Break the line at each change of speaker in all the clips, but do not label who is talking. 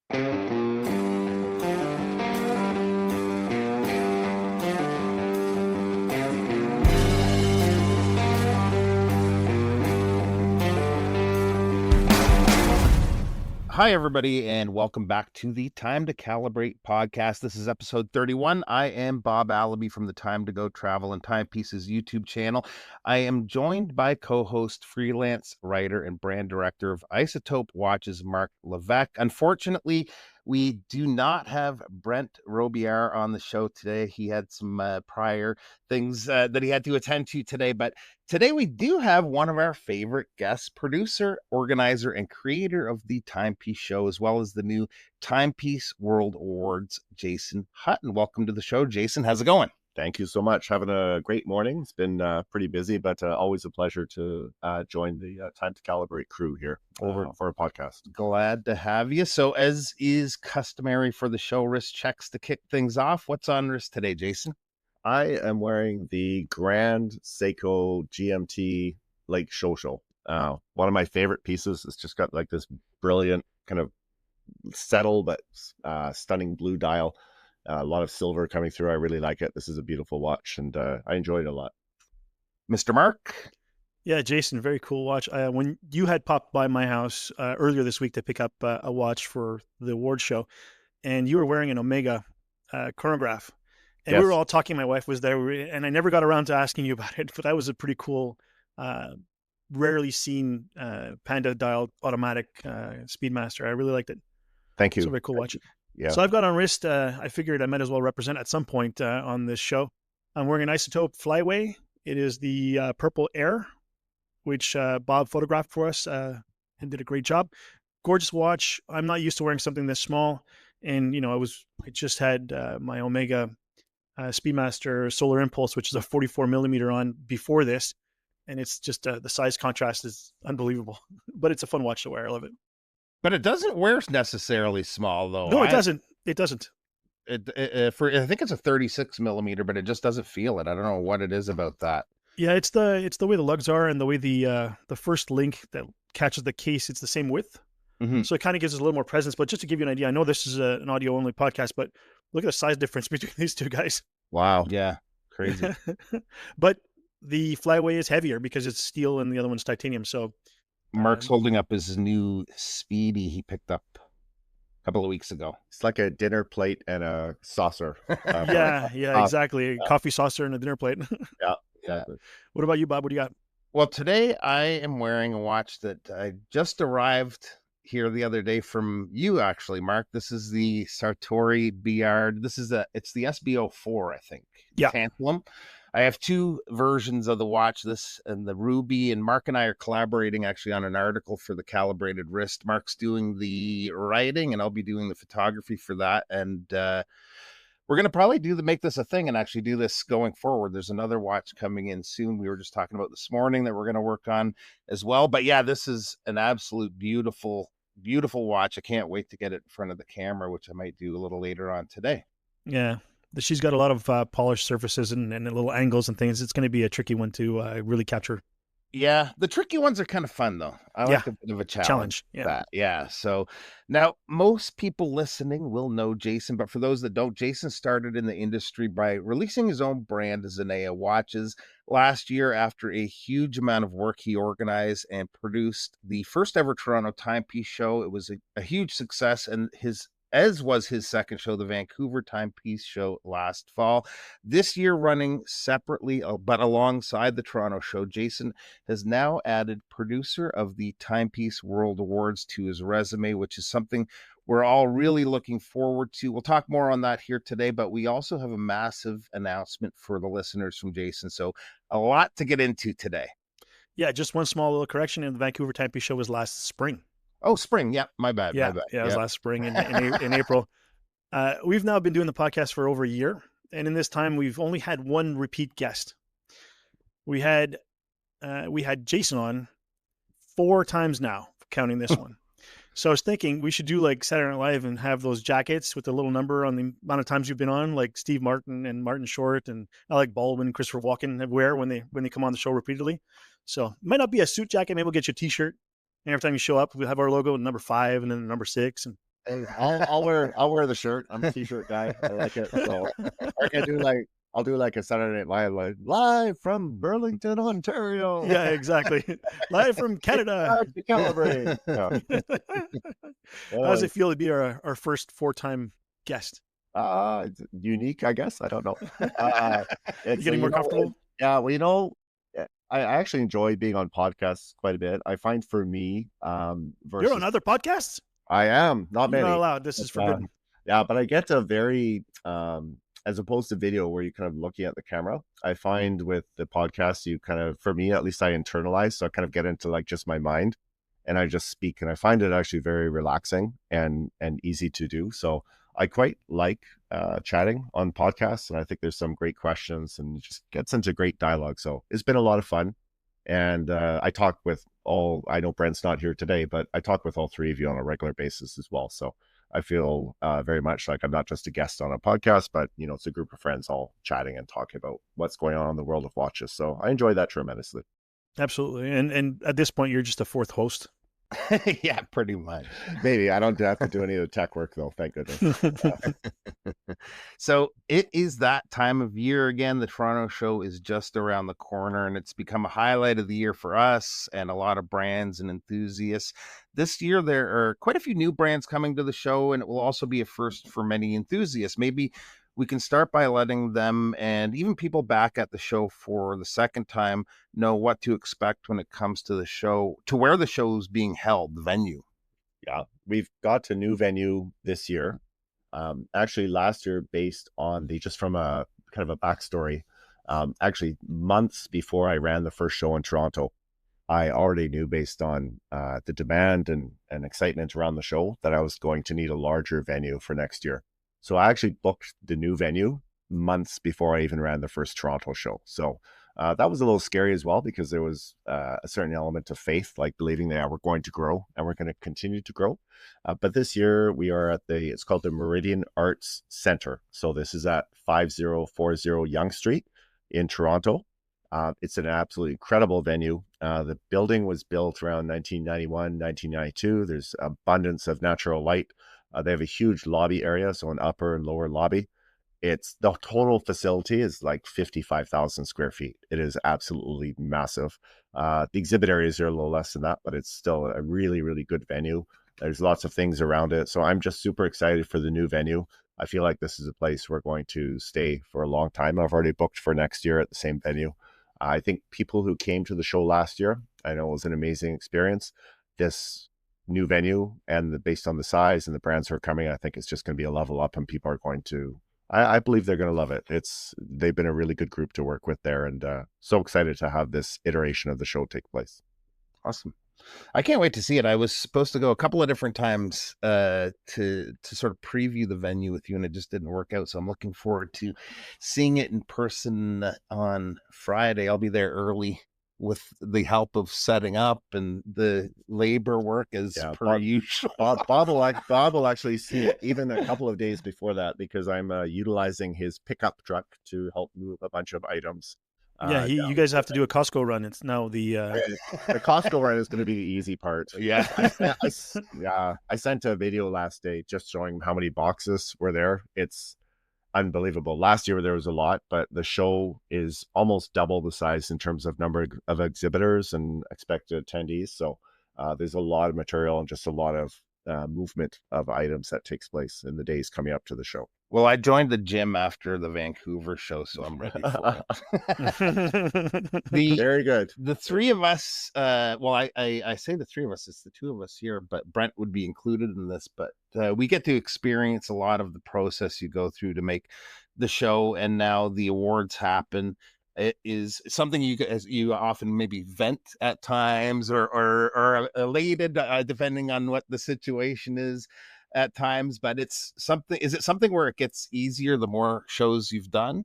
Hi, everybody, and welcome back to the Time to Calibrate podcast. This is episode 31. I am Bob Allaby from the Time to Go Travel and Timepieces YouTube channel. I am joined by co-host, freelance writer, and brand director of Isotope Watches, Mark Levesque. Unfortunately, we do not have Brent Robillard on the show today. He had some prior things that he had to attend to today, but today we do have one of our favorite guests, producer, organizer, and creator of the Timepiece Show, as well as the new Timepiece World Awards, Jason Hutton. Welcome to the show, Jason. How's it going?
Thank you so much. Having a great morning. It's been pretty busy, but always a pleasure to join the Time to Calibrate crew here for a podcast.
Glad to have you. So as is customary for the show, wrist checks to kick things off. What's on wrist today, Jason?
I am wearing the Grand Seiko GMT Lake Shosho. One of my favorite pieces. It's just got like this brilliant kind of subtle but stunning blue dial. A lot of silver coming through. I really like it. This is a beautiful watch, and I enjoyed it a lot.
Mr. Mark?
Yeah, Jason, very cool watch. When you had popped by my house earlier this week to pick up a watch for the awards show, and you were wearing an Omega chronograph, and
Yes.
we were all talking. My wife was there, and I never got around to asking you about it, but that was a pretty cool, rarely seen Panda dialed automatic Speedmaster. I really liked it.
Thank you.
It's a very cool watch.
Yeah.
So I've got on wrist, I figured I might as well represent at some point on this show. I'm wearing an Isotope Flyway. It is the Purple Air, which Bob photographed for us and did a great job. Gorgeous watch. I'm not used to wearing something this small. And, you know, I just had my Omega Speedmaster Solar Impulse, which is a 44 millimeter on before this. And it's just the size contrast is unbelievable. But it's a fun watch to wear. I love it.
But it doesn't wear necessarily small, though.
No, it doesn't. It doesn't.
I think it's a 36 millimeter, but it just doesn't feel it. I don't know what it is about that.
Yeah, it's the way the lugs are and the way the first link that catches the case, it's the same width.
Mm-hmm.
So it kind of gives us a little more presence. But just to give you an idea, I know this is an audio only podcast, but look at the size difference between these two guys.
Wow. Yeah. Crazy.
But the Flyway is heavier because it's steel and the other one's titanium. So
Mark's holding up his new Speedy he picked up a couple of weeks ago.
It's like a dinner plate and a saucer.
Yeah, exactly. A coffee saucer and a dinner plate.
Yeah.
What about you, Bob? What do you got?
Well, today I am wearing a watch that I just arrived here the other day from you, actually, Mark. This is the Sartori Biard. It's the SB04, I think.
Yeah.
Tantalum. I have two versions of the watch, this and the Ruby, and Mark and I are collaborating actually on an article for the Calibrated Wrist. Mark's doing the writing and I'll be doing the photography for that. And we're going to probably make this a thing and actually do this going forward. There's another watch coming in soon. We were just talking about this morning that we're going to work on as well. But yeah, this is an absolute beautiful, beautiful watch. I can't wait to get it in front of the camera, which I might do a little later on today.
Yeah. She's got a lot of polished surfaces and little angles and things. It's going to be a tricky one to really capture.
Yeah, the tricky ones are kind of fun, though. I like a bit of a challenge. Yeah. So now most people listening will know Jason, but for those that don't, Jason started in the industry by releasing his own brand, Zenea Watches, last year after a huge amount of work. He organized and produced the first ever Toronto Timepiece Show. It was a huge success, and as was his second show, the Vancouver Timepiece Show last fall. This year running separately, but alongside the Toronto show, Jason has now added producer of the Timepiece World Awards to his resume, which is something we're all really looking forward to. We'll talk more on that here today, but we also have a massive announcement for the listeners from Jason. So a lot to get into today.
Yeah, just one small little correction. And the Vancouver Timepiece Show was last spring.
Oh, spring. Yeah, my bad.
Yeah, it was last spring in April. We've now been doing the podcast for over a year. And in this time, we've only had one repeat guest. We had Jason on 4 times now, counting this one. So I was thinking we should do like Saturday Night Live and have those jackets with the little number on the amount of times you've been on, like Steve Martin and Martin Short and Alec Baldwin and Christopher Walken wear when they come on the show repeatedly. So it might not be a suit jacket. Maybe we'll get you a T-shirt. And every time you show up, we'll have our logo, number 5 and then number 6. And
I'll wear the shirt. I'm a t-shirt guy. I like it. So I'll do like a Saturday Night Live, live from Burlington, Ontario.
Yeah, exactly. Live from Canada.
To celebrate. Yeah.
How does it feel to be our first 4-time guest?
It's unique, I guess. I don't know.
You getting more comfortable?
Yeah, well, I actually enjoy being on podcasts quite a bit. I find for me,
You're on other podcasts?
I am, not many.
You're not allowed. This is forbidden.
Yeah, but I get a very, as opposed to video where you're kind of looking at the camera, I find with the podcast, you kind of, for me at least, I internalize. So I kind of get into like just my mind and I just speak. And I find it actually very relaxing and easy to do. So I quite like chatting on podcasts. And I think there's some great questions and it just gets into great dialogue. So it's been a lot of fun. And I talk with I know Brent's not here today, but I talk with all three of you on a regular basis as well. So I feel very much like I'm not just a guest on a podcast, but, you know, it's a group of friends all chatting and talking about what's going on in the world of watches. So I enjoy that tremendously.
Absolutely. And at this point, you're just a fourth host.
Yeah, pretty much.
Maybe I don't have to do any of the tech work though. Thank goodness.
So it is that time of year again. The Toronto show is just around the corner and it's become a highlight of the year for us and a lot of brands and enthusiasts. This year, there are quite a few new brands coming to the show, and it will also be a first for many enthusiasts. Maybe we can start by letting them and even people back at the show for the second time know what to expect when it comes to the show, to where the show is being held, the venue.
Yeah, we've got a new venue this year. Actually, last year, based on just from a kind of a backstory, actually months before I ran the first show in Toronto, I already knew based on the demand and excitement around the show that I was going to need a larger venue for next year. So I actually booked the new venue months before I even ran the first Toronto show. So that was a little scary as well, because there was a certain element of faith, like believing that we're going to grow and we're going to continue to grow. But this year we are at it's called the Meridian Arts Center. So this is at 5040 Yonge Street in Toronto. It's an absolutely incredible venue. The building was built around 1991, 1992. There's abundance of natural light. They have a huge lobby area, so an upper and lower lobby. The total facility is like 55,000 square feet. It is absolutely massive. The exhibit areas are a little less than that, but it's still a really, really good venue. There's lots of things around it. So I'm just super excited for the new venue. I feel like this is a place we're going to stay for a long time. I've already booked for next year at the same venue. I think people who came to the show last year, I know it was an amazing experience. This new venue and based on the size and the brands who are coming, I think it's just going to be a level up and people are going to, I believe they're going to love it. They've been a really good group to work with there, and so excited to have this iteration of the show take place.
Awesome. I can't wait to see it. I was supposed to go a couple of different times to sort of preview the venue with you, and it just didn't work out. So I'm looking forward to seeing it in person on Friday. I'll be there early with the help of setting up and the labor work as per usual.
Bob will actually see it even a couple of days before that, because I'm utilizing his pickup truck to help move a bunch of items.
You guys have to do a Costco run. It's now the
Costco run is going to be the easy part.
Yeah.
I sent a video last day just showing how many boxes were there. It's unbelievable. Last year there was a lot, but the show is almost double the size in terms of number of exhibitors and expected attendees. So there's a lot of material and just a lot of movement of items that takes place in the days coming up to the show.
Well, I joined the gym after the Vancouver show, so I'm ready for it.
Very good.
The three of us, I say the three of us, it's the two of us here, but Brent would be included in this, but we get to experience a lot of the process you go through to make the show, and now the awards happen. It is something you often maybe vent at times or elated, depending on what the situation is at times, but is it something where it gets easier the more shows you've done?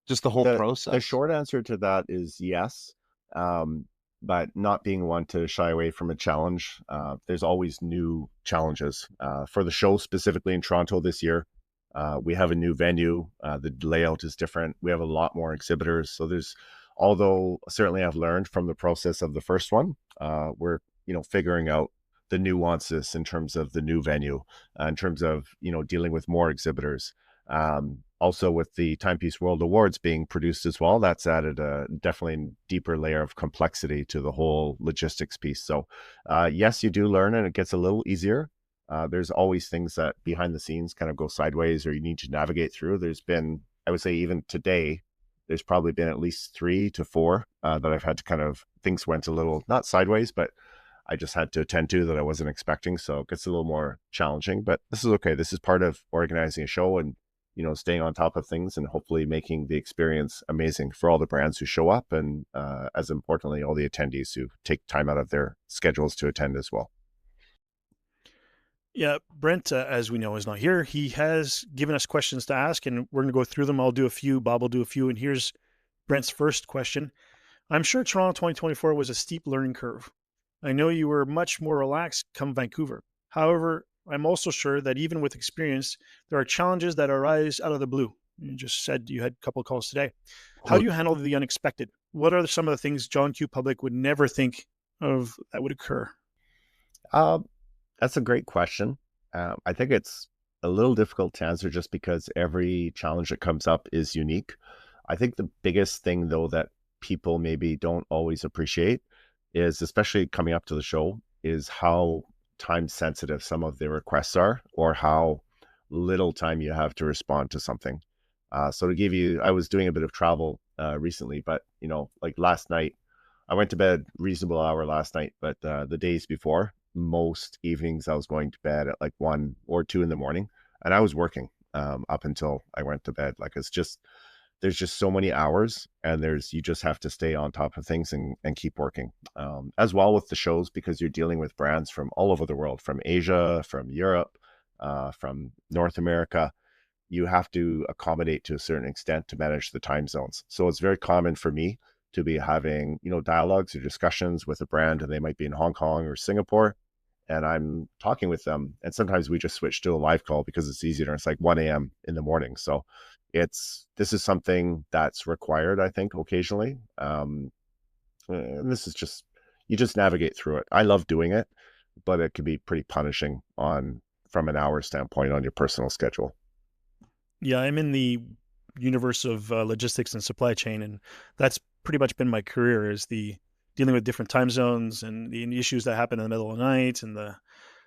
Just the whole process?
The short answer to that is yes. But not being one to shy away from a challenge. There's always new challenges. For the show specifically in Toronto this year, we have a new venue. The layout is different. We have a lot more exhibitors. So although certainly I've learned from the process of the first one, we're figuring out the nuances in terms of the new venue, in terms of, dealing with more exhibitors. Also with the Timepiece World Awards being produced as well, that's added a definitely deeper layer of complexity to the whole logistics piece. So yes, you do learn, and it gets a little easier. There's always things that behind the scenes kind of go sideways or you need to navigate through. There's been, I would say even today, there's probably been at least 3 to 4 that I've had to kind of, things went a little, not sideways, but I just had to attend to that I wasn't expecting. So it gets a little more challenging, but this is okay. This is part of organizing a show and, staying on top of things and hopefully making the experience amazing for all the brands who show up and as importantly, all the attendees who take time out of their schedules to attend as well.
Yeah, Brent, as we know, is not here. He has given us questions to ask, and we're going to go through them. I'll do a few, Bob will do a few, and here's Brent's first question. I'm sure Toronto 2024 was a steep learning curve. I know you were much more relaxed come Vancouver. However, I'm also sure that even with experience, there are challenges that arise out of the blue. You just said you had a couple of calls today. How do you handle the unexpected? What are some of the things John Q. Public would never think of that would occur?
That's a great question. I think it's a little difficult to answer just because every challenge that comes up is unique. I think the biggest thing, though, that people maybe don't always appreciate is, especially coming up to the show, is how time sensitive some of the requests are or how little time you have to respond to something. So to give you, I was doing a bit of travel recently, but, like last night, I went to bed reasonable hour last night, but the days before, most evenings I was going to bed at like 1 or 2 in the morning, and I was working up until I went to bed. Like there's just so many hours, and you just have to stay on top of things and keep working. As well with the shows, because you're dealing with brands from all over the world, from Asia, from Europe, from North America. You have to accommodate to a certain extent to manage the time zones. So it's very common for me to be having, dialogues or discussions with a brand, and they might be in Hong Kong or Singapore, and I'm talking with them. And sometimes we just switch to a live call because it's easier. It's like 1 a.m. in the morning. So this is something that's required, I think, occasionally. And this is you just navigate through it. I love doing it, but it can be pretty punishing from an hour standpoint on your personal schedule.
Yeah, I'm in the universe of logistics and supply chain, and that's pretty much been my career, is the dealing with different time zones and the issues that happen in the middle of the night, and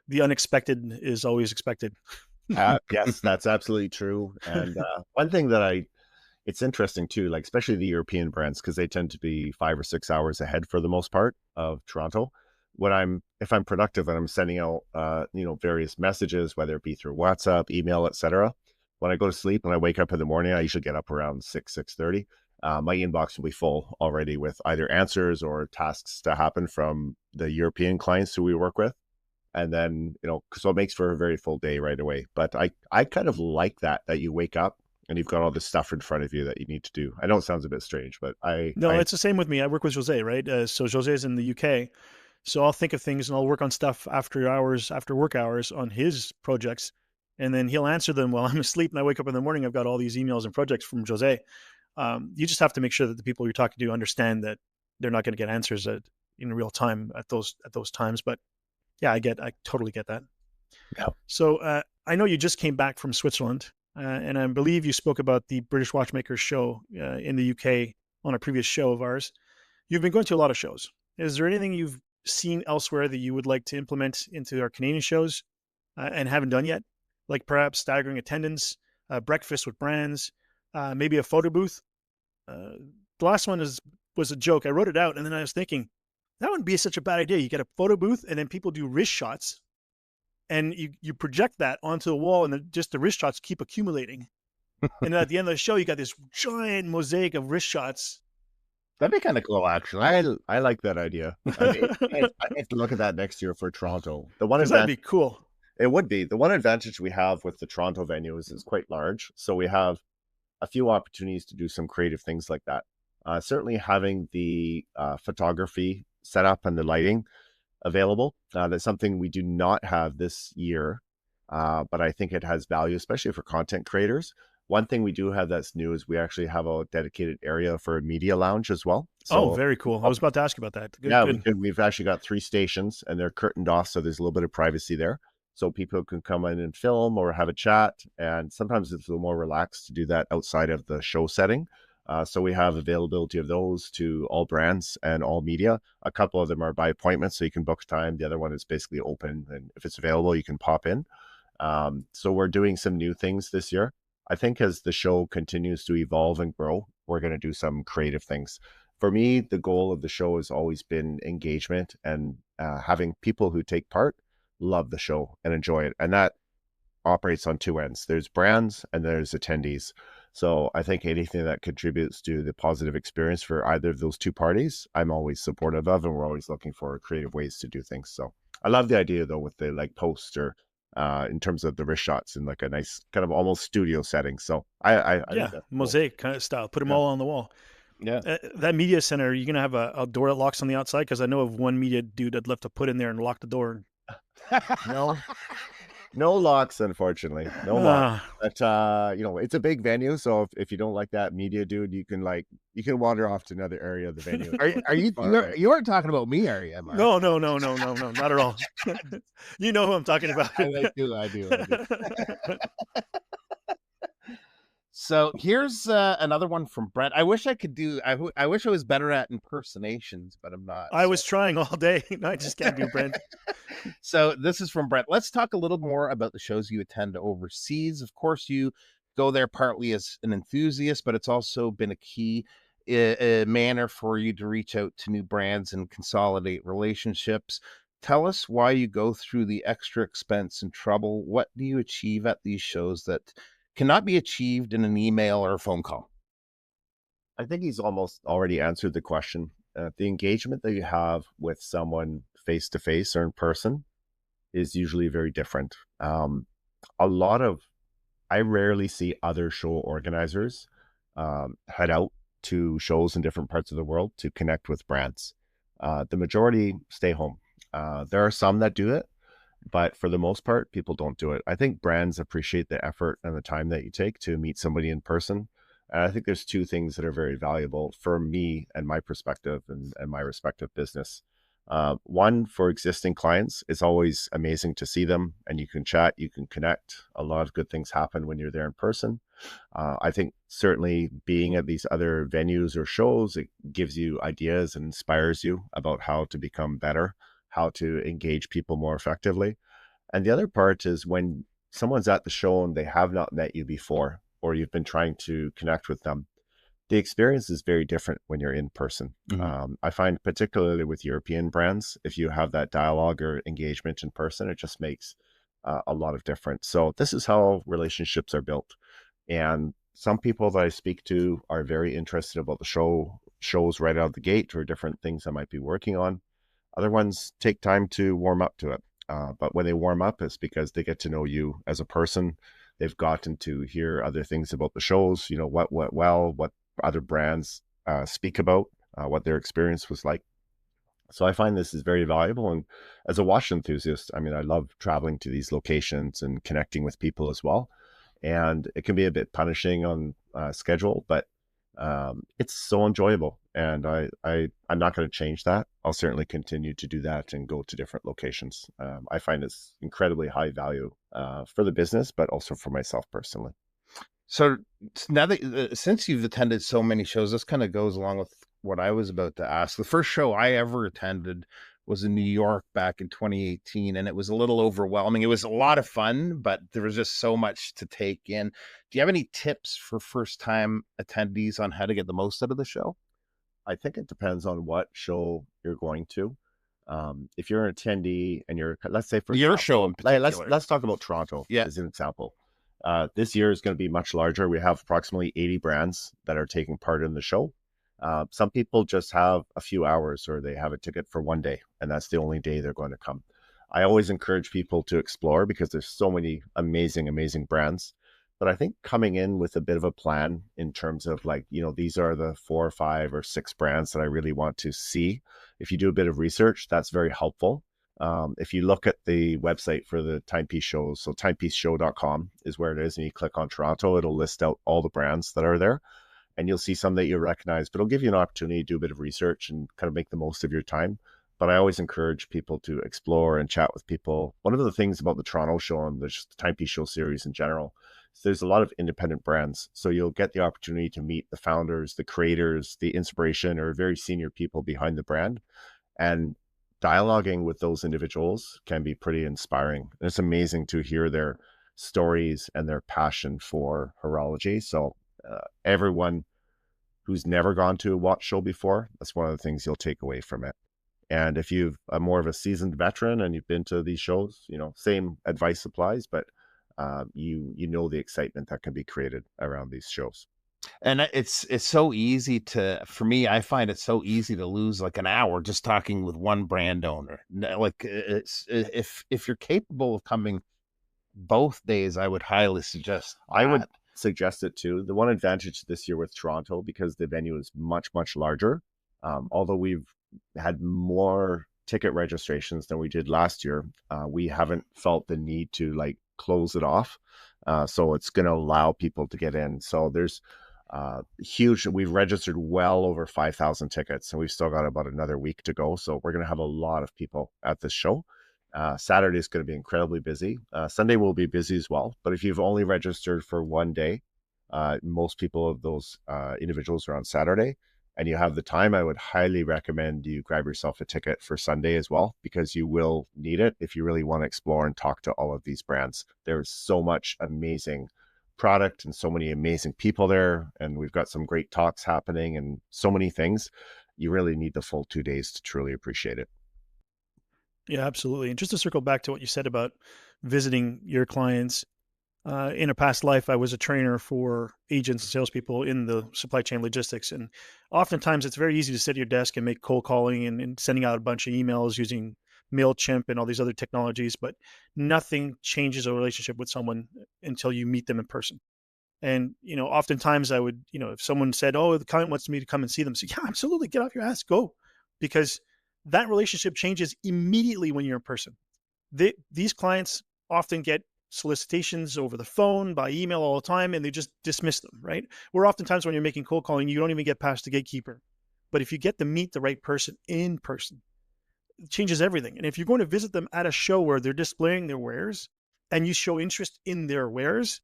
the unexpected is always expected.
Yes, that's absolutely true. And one thing that it's interesting too, like especially the European brands, because they tend to be 5 or 6 hours ahead for the most part of Toronto. If I'm productive and I'm sending out various messages, whether it be through WhatsApp, email, etc. When I go to sleep and I wake up in the morning, I usually get up around 6:30. My inbox will be full already with either answers or tasks to happen from the European clients who we work with. And then, so it makes for a very full day right away. But I kind of like that you wake up and you've got all this stuff in front of you that you need to do. I know it sounds a bit strange, but
it's the same with me. I work with Jose, right? So Jose's in the UK. So I'll think of things and I'll work on stuff after work hours on his projects. And then he'll answer them while I'm asleep. And I wake up in the morning, I've got all these emails and projects from Jose. You just have to make sure that the people you're talking to understand that they're not going to get answers in real time at those times. But yeah, I totally get that.
Yeah.
So I know you just came back from Switzerland, and I believe you spoke about the British Watchmakers Show in the UK on a previous show of ours. You've been going to a lot of shows. Is there anything you've seen elsewhere that you would like to implement into our Canadian shows and haven't done yet? Like perhaps staggering attendance, breakfast with brands, maybe a photo booth. The last one was a joke. I wrote it out, and then I was thinking, that wouldn't be such a bad idea. You get a photo booth, and then people do wrist shots, and you project that onto the wall, and just the wrist shots keep accumulating. And at the end of the show, you got this giant mosaic of wrist shots.
That'd be kind of cool, actually. I like that idea. I have to look at that next year for Toronto.
That'd be cool.
It would be. The one advantage we have with the Toronto venue is it's quite large. So we have a few opportunities to do some creative things like that. Certainly having the photography set up and the lighting available. That's something we do not have this year, but I think it has value, especially for content creators. One thing we do have that's new is we actually have a dedicated area for a media lounge as well. So,
very cool. I was about to ask you about that.
Good. We've actually got 3 stations and they're curtained off, so there's a little bit of privacy there. So people can come in and film or have a chat, and sometimes it's a little more relaxed to do that outside of the show setting. So we have availability of those to all brands and all media. A couple of them are by appointment, so you can book time. The other one is basically open, and if it's available, you can pop in. So we're doing some new things this year. I think as the show continues to evolve and grow, we're going to do some creative things. For me, the goal of the show has always been engagement and having people who take part love the show and enjoy it. And that operates on 2 ends. There's brands and there's attendees. So I think anything that contributes to the positive experience for either of those 2 parties, I'm always supportive of, and we're always looking for creative ways to do things. So I love the idea though with the like poster in terms of the wrist shots in like a nice kind of almost studio setting. So I
mosaic kind of style. Put them all on the wall.
Yeah.
That media center, are you going to have a door that locks on the outside? Because I know of one media dude I'd love to put in there and lock the door.
No locks, unfortunately. No locks. But it's a big venue, so if you don't like that media dude, you can wander off to another area of the venue.
You aren't talking about me, are you? Mark?
No, not at all. You know who I'm talking about.
I do. So here's another one from Brent. I wish I could do. I wish I was better at impersonations, but I'm not.
I was trying all day. No, I just can't do Brent.
So this is from Brent. Let's talk a little more about the shows you attend overseas. Of course, you go there partly as an enthusiast, but it's also been a key manner for you to reach out to new brands and consolidate relationships. Tell us why you go through the extra expense and trouble. What do you achieve at these shows that cannot be achieved in an email or a phone call?
I think he's almost already answered the question. The engagement that you have with someone face to face or in person is usually very different. I rarely see other show organizers head out to shows in different parts of the world to connect with brands. The majority stay home. There are some that do it, but for the most part, people don't do it. I think brands appreciate the effort and the time that you take to meet somebody in person. And I think there's 2 things that are very valuable for me and my perspective and my respective business. One, for existing clients, it's always amazing to see them and you can chat, you can connect. A lot of good things happen when you're there in person. I think certainly being at these other venues or shows, it gives you ideas and inspires you about how to become better, how to engage people more effectively. And the other part is when someone's at the show and they have not met you before, or you've been trying to connect with them, the experience is very different when you're in person. Mm-hmm. I find particularly with European brands, if you have that dialogue or engagement in person, it just makes a lot of difference. So this is how relationships are built. And some people that I speak to are very interested about the shows right out of the gate or different things I might be working on. Other ones take time to warm up to it. But when they warm up, it's because they get to know you as a person. They've gotten to hear other things about the shows, what went well, what other brands speak about, what their experience was like. So I find this is very valuable. And as a watch enthusiast, I love traveling to these locations and connecting with people as well. And it can be a bit punishing on schedule, but it's so enjoyable. And I'm not going to change that. I'll certainly continue to do that and go to different locations. I find it's incredibly high value for the business, but also for myself personally.
So now that since you've attended so many shows, this kind of goes along with what I was about to ask. The first show I ever attended was in New York back in 2018, and it was a little overwhelming. It was a lot of fun, but there was just so much to take in. Do you have any tips for first-time attendees on how to get the most out of the show?
I think it depends on what show you're going to. If you're an attendee and let's say for
your show in particular,
let's talk about Toronto as an example. This year is going to be much larger. We have approximately 80 brands that are taking part in the show. Some people just have a few hours or they have a ticket for one day, and that's the only day they're going to come. I always encourage people to explore because there's so many amazing, amazing brands. But I think coming in with a bit of a plan in terms of these are the 4 or 5 or 6 brands that I really want to see. If you do a bit of research, that's very helpful. If you look at the website for the Timepiece shows, so timepieceshow.com is where it is, and you click on Toronto, it'll list out all the brands that are there, and you'll see some that you recognize, but it'll give you an opportunity to do a bit of research and kind of make the most of your time. But I always encourage people to explore and chat with people. One of the things about the Toronto show and the Timepiece Show series in general is there's a lot of independent brands. So you'll get the opportunity to meet the founders, the creators, the inspiration, or very senior people behind the brand. And dialoguing with those individuals can be pretty inspiring. And it's amazing to hear their stories and their passion for horology. So everyone who's never gone to a watch show before, that's one of the things you'll take away from it. And if you've more of a seasoned veteran and you've been to these shows, same advice applies, but you know the excitement that can be created around these shows.
And it's so easy for me, I find it so easy to lose like an hour just talking with one brand owner. Like if you're capable of coming both days, I would highly suggest that.
I would suggest it too. The one advantage this year with Toronto, because the venue is much, much larger, although we've had more ticket registrations than we did last year, we haven't felt the need to like close it off. So it's going to allow people to get in. So there's huge, we've registered well over 5,000 tickets, and we've still got about another week to go. So we're going to have a lot of people at this show. Saturday is going to be incredibly busy. Sunday will be busy as well. But if you've only registered for one day, most people of those individuals are on Saturday, and you have the time, I would highly recommend you grab yourself a ticket for Sunday as well, because you will need it if you really want to explore and talk to all of these brands. There's so much amazing product and so many amazing people there, and we've got some great talks happening and so many things. You really need the full 2 days to truly appreciate it.
Yeah, absolutely. And just to circle back to what you said about visiting your clients, in a past life, I was a trainer for agents and salespeople in the supply chain logistics. And oftentimes it's very easy to sit at your desk and make cold calling and sending out a bunch of emails using MailChimp and all these other technologies, but nothing changes a relationship with someone until you meet them in person. And, oftentimes I would, if someone said, oh, the client wants me to come and see them, say, yeah, absolutely. Get off your ass, go. Because that relationship changes immediately when you're in person. These clients often get solicitations over the phone, by email all the time, and they just dismiss them, right? Where oftentimes when you're making cold calling, you don't even get past the gatekeeper. But if you get to meet the right person in person, it changes everything. And if you're going to visit them at a show where they're displaying their wares and you show interest in their wares,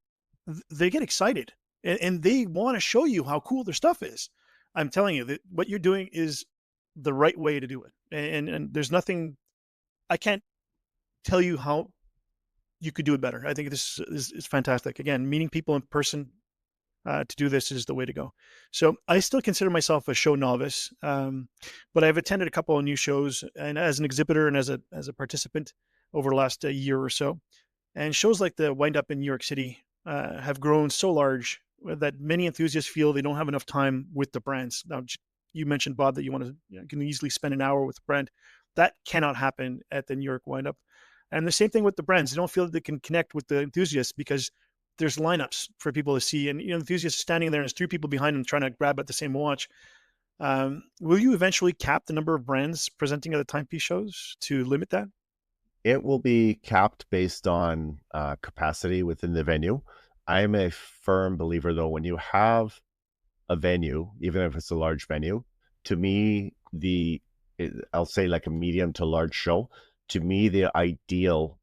they get excited and they want to show you how cool their stuff is. I'm telling you that what you're doing is the right way to do it. And there's nothing, I can't tell you how you could do it better. I think this is fantastic. Again, meeting people in person to do this is the way to go. So I still consider myself a show novice, but I've attended a couple of new shows, and as an exhibitor and as a participant over the last year or so. And shows like the Wind Up in New York City have grown so large that many enthusiasts feel they don't have enough time with the brands. Now, you mentioned, Bob, that you can easily spend an hour with a brand. That cannot happen at the New York Wind Up. And the same thing with the brands. They don't feel that they can connect with the enthusiasts because there's lineups for people to see. And enthusiasts standing there and there's 3 people behind them trying to grab at the same watch. Will you eventually cap the number of brands presenting at the Timepiece shows to limit that?
It will be capped based on capacity within the venue. I'm a firm believer, though, when you have a venue, even if it's a large venue, to me, I'll say like a medium to large show, to me, the ideal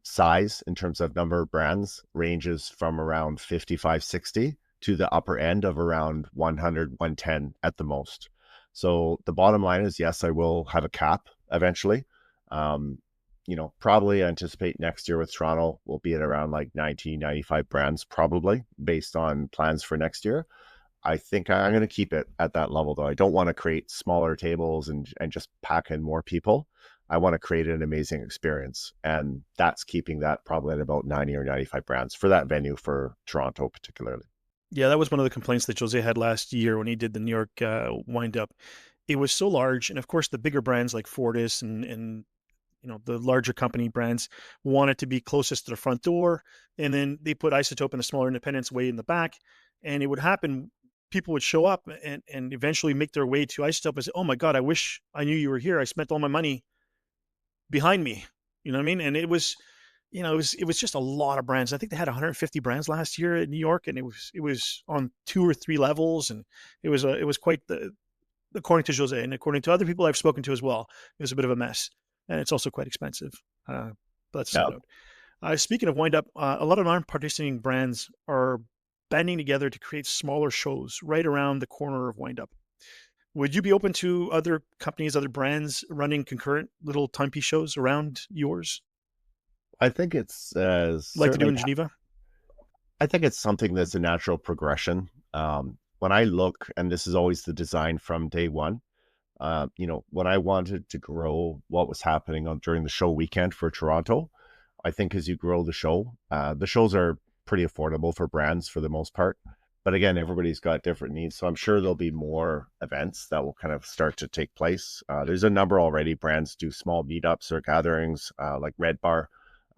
size in terms of number of brands ranges from around 55, 60 to the upper end of around 100, 110 at the most. So the bottom line is, yes, I will have a cap eventually. Probably anticipate next year with Toronto, we'll be at around like 90, 95 brands, probably based on plans for next year. I think I'm going to keep it at that level, though. I don't want to create smaller tables and just pack in more people. I want to create an amazing experience. And that's keeping that probably at about 90 or 95 brands for that venue for Toronto particularly.
Yeah, that was one of the complaints that Jose had last year when he did the New York Wind Up. It was so large. And of course, the bigger brands like Fortis and the larger company brands wanted to be closest to the front door. And then they put Isotope and the smaller independents way in the back. And it would happen, people would show up and eventually make their way to Isotope and say, oh my God, I wish I knew you were here. I spent all my money behind me. You know what I mean? And it was, it was just a lot of brands. I think they had 150 brands last year in New York, and it was on 2 or 3 levels, and it was quite according to Jose and according to other people I've spoken to as well, it was a bit of a mess, and it's also quite expensive. But that's a side note. Speaking of wind up, a lot of non-participating brands are banding together to create smaller shows right around the corner of wind up. Would you be open to other companies, other brands running concurrent little timepiece shows around yours?
I think it's
like to do in Geneva.
I think it's something that's a natural progression. When I look, and this is always the design from day one, when I wanted to grow what was happening during the show weekend for Toronto, I think as you grow the shows are pretty affordable for brands for the most part. But again, everybody's got different needs. So I'm sure there'll be more events that will kind of start to take place. There's a number already. Brands do small meetups or gatherings, like Red Bar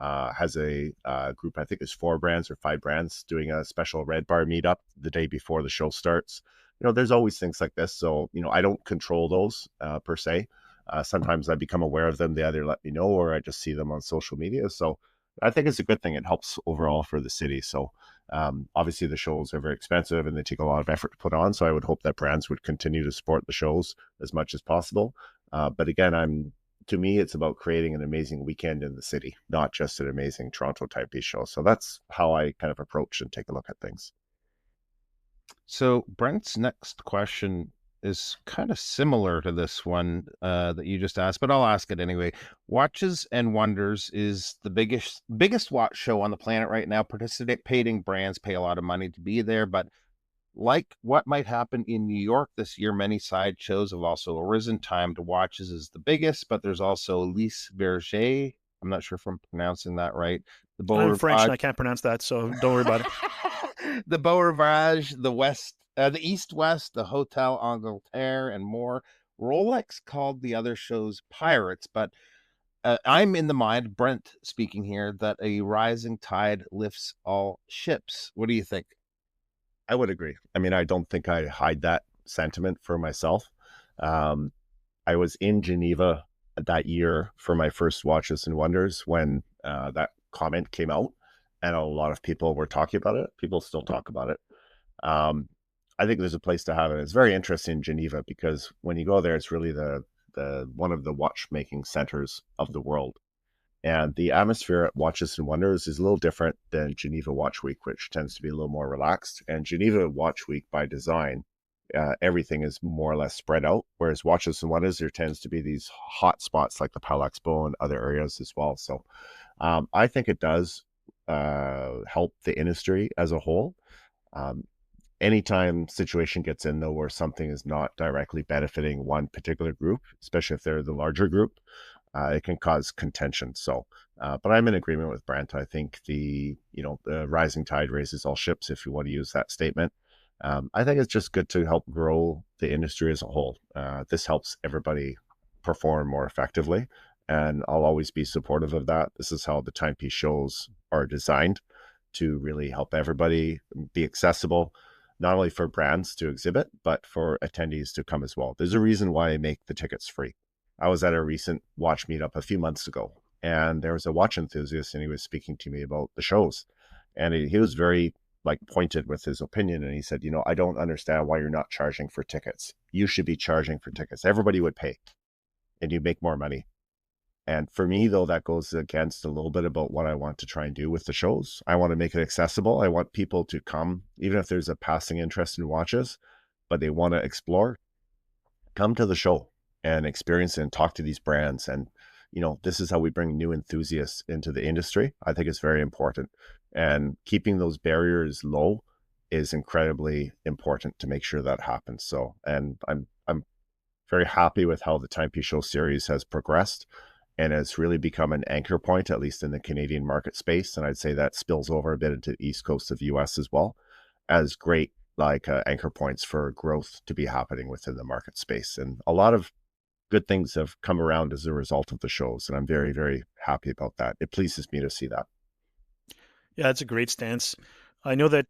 has a group, I think there's 4 brands or 5 brands doing a special Red Bar meetup the day before the show starts. There's always things like this. So, I don't control those per se. Sometimes I become aware of them. They either let me know or I just see them on social media. So I think it's a good thing. It helps overall for the city. So obviously the shows are very expensive and they take a lot of effort to put on. So I would hope that brands would continue to support the shows as much as possible. But again, to me, it's about creating an amazing weekend in the city, not just an amazing Toronto Timepiece show. So that's how I kind of approach and take a look at things.
So Brent's next question is kind of similar to this one that you just asked, but I'll ask it anyway. Watches and Wonders is the biggest watch show on the planet right now. Participating brands pay a lot of money to be there, but like what might happen in New York this year, many side shows have also arisen. Time to Watches is the biggest, but there's also Lise Berger. I'm not sure if I'm pronouncing that right.
I'm French and I can't pronounce that, so don't worry about it.
The Beau Rivage, the East West, the Hotel Angleterre, and more. Rolex called the other shows pirates, but I'm in the mind, Brent speaking here, that a rising tide lifts all ships. What do you think?
I would agree. I mean, I don't think I hide that sentiment for myself. I was in Geneva that year for my first Watches and Wonders when that comment came out, and a lot of people were talking about it. People still talk about it. I think there's a place to have it. It's very interesting in Geneva because when you go there, it's really the one of the watchmaking centers of the world. And the atmosphere at Watches and Wonders is a little different than Geneva Watch Week, which tends to be a little more relaxed. And Geneva Watch Week, by design, everything is more or less spread out. Whereas Watches and Wonders, there tends to be these hot spots like the Pal Expo and other areas as well. So I think it does help the industry as a whole. Anytime situation gets in, though, where something is not directly benefiting one particular group, especially if they're the larger group, it can cause contention. So, but I'm in agreement with Brent. I think the rising tide raises all ships, if you want to use that statement. I think it's just good to help grow the industry as a whole. This helps everybody perform more effectively, and I'll always be supportive of that. This is how the timepiece shows are designed, to really help everybody be accessible, not only for brands to exhibit, but for attendees to come as well. There's a reason why I make the tickets free. I was at a recent watch meetup a few months ago, and there was a watch enthusiast, and he was speaking to me about the shows. And he was very pointed with his opinion. And he said, I don't understand why you're not charging for tickets. You should be charging for tickets. Everybody would pay and you make more money. And for me, though, that goes against a little bit about what I want to try and do with the shows. I want to make it accessible. I want people to come, even if there's a passing interest in watches, but they want to explore, come to the show and experience it and talk to these brands. And, this is how we bring new enthusiasts into the industry. I think it's very important. And keeping those barriers low is incredibly important to make sure that happens. So, and I'm very happy with how the Timepiece Show series has progressed and has really become an anchor point, at least in the Canadian market space. And I'd say that spills over a bit into the East Coast of the US as well, as great anchor points for growth to be happening within the market space. And a lot of good things have come around as a result of the shows. And I'm very, very happy about that. It pleases me to see that.
Yeah, it's a great stance. I know that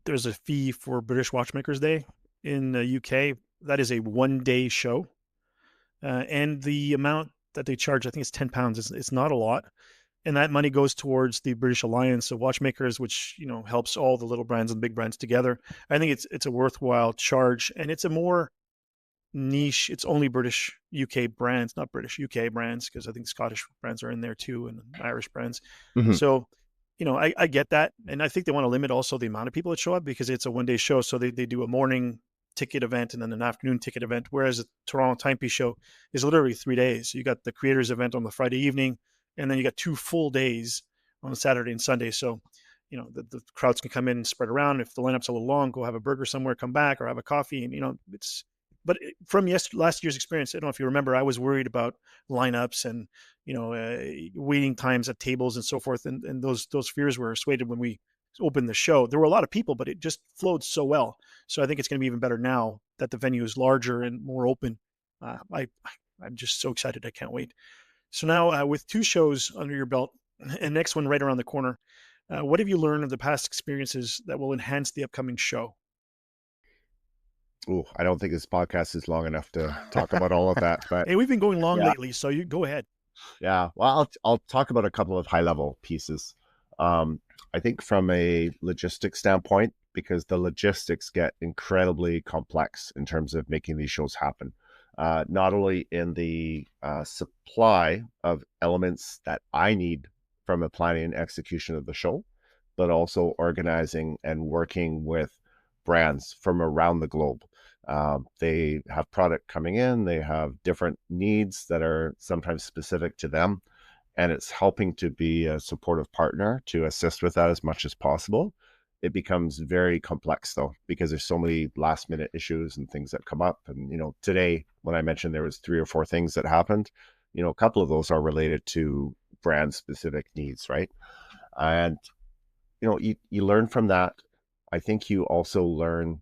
there's a fee for British Watchmakers Day in the UK. That is a one-day show. And the amount that they charge. I think it's £10. It's not a lot. And that money goes towards the British Alliance of Watchmakers, which, helps all the little brands and big brands together. I think it's a worthwhile charge, and it's a more niche. It's only British, UK brands, not British, UK brands, because I think Scottish brands are in there too, and Irish brands. Mm-hmm. So, I get that. And I think they want to limit also the amount of people that show up, because it's a one-day show. So they do a morning ticket event and then an afternoon ticket event, whereas the Toronto Timepiece Show is literally 3 days. You got the creators event on the Friday evening, and then you got 2 full days on Saturday and Sunday. So, the crowds can come in and spread around. If the lineup's a little long, go have a burger somewhere, come back, or have a coffee. And, but from last year's experience, I don't know if you remember, I was worried about lineups and, waiting times at tables and so forth. And those fears were assuaged when we opened the show. There were a lot of people, but it just flowed so well. So I think it's going to be even better now that the venue is larger and more open. I'm just so excited. I can't wait. So now with 2 shows under your belt and next one right around the corner, what have you learned of the past experiences that will enhance the upcoming show?
Oh, I don't think this podcast is long enough to talk about all of that. But
hey, we've been going long lately, so you go ahead.
Yeah, well, I'll talk about a couple of high-level pieces. I think from a logistics standpoint, because the logistics get incredibly complex in terms of making these shows happen. Not only in the supply of elements that I need from a planning and execution of the show, but also organizing and working with brands from around the globe. They have product coming in, they have different needs that are sometimes specific to them, and it's helping to be a supportive partner to assist with that as much as possible. It becomes very complex though, because there's so many last minute issues and things that come up. And, today when I mentioned there was 3 or 4 things that happened, a couple of those are related to brand specific needs, right? And, you learn from that. I think you also learn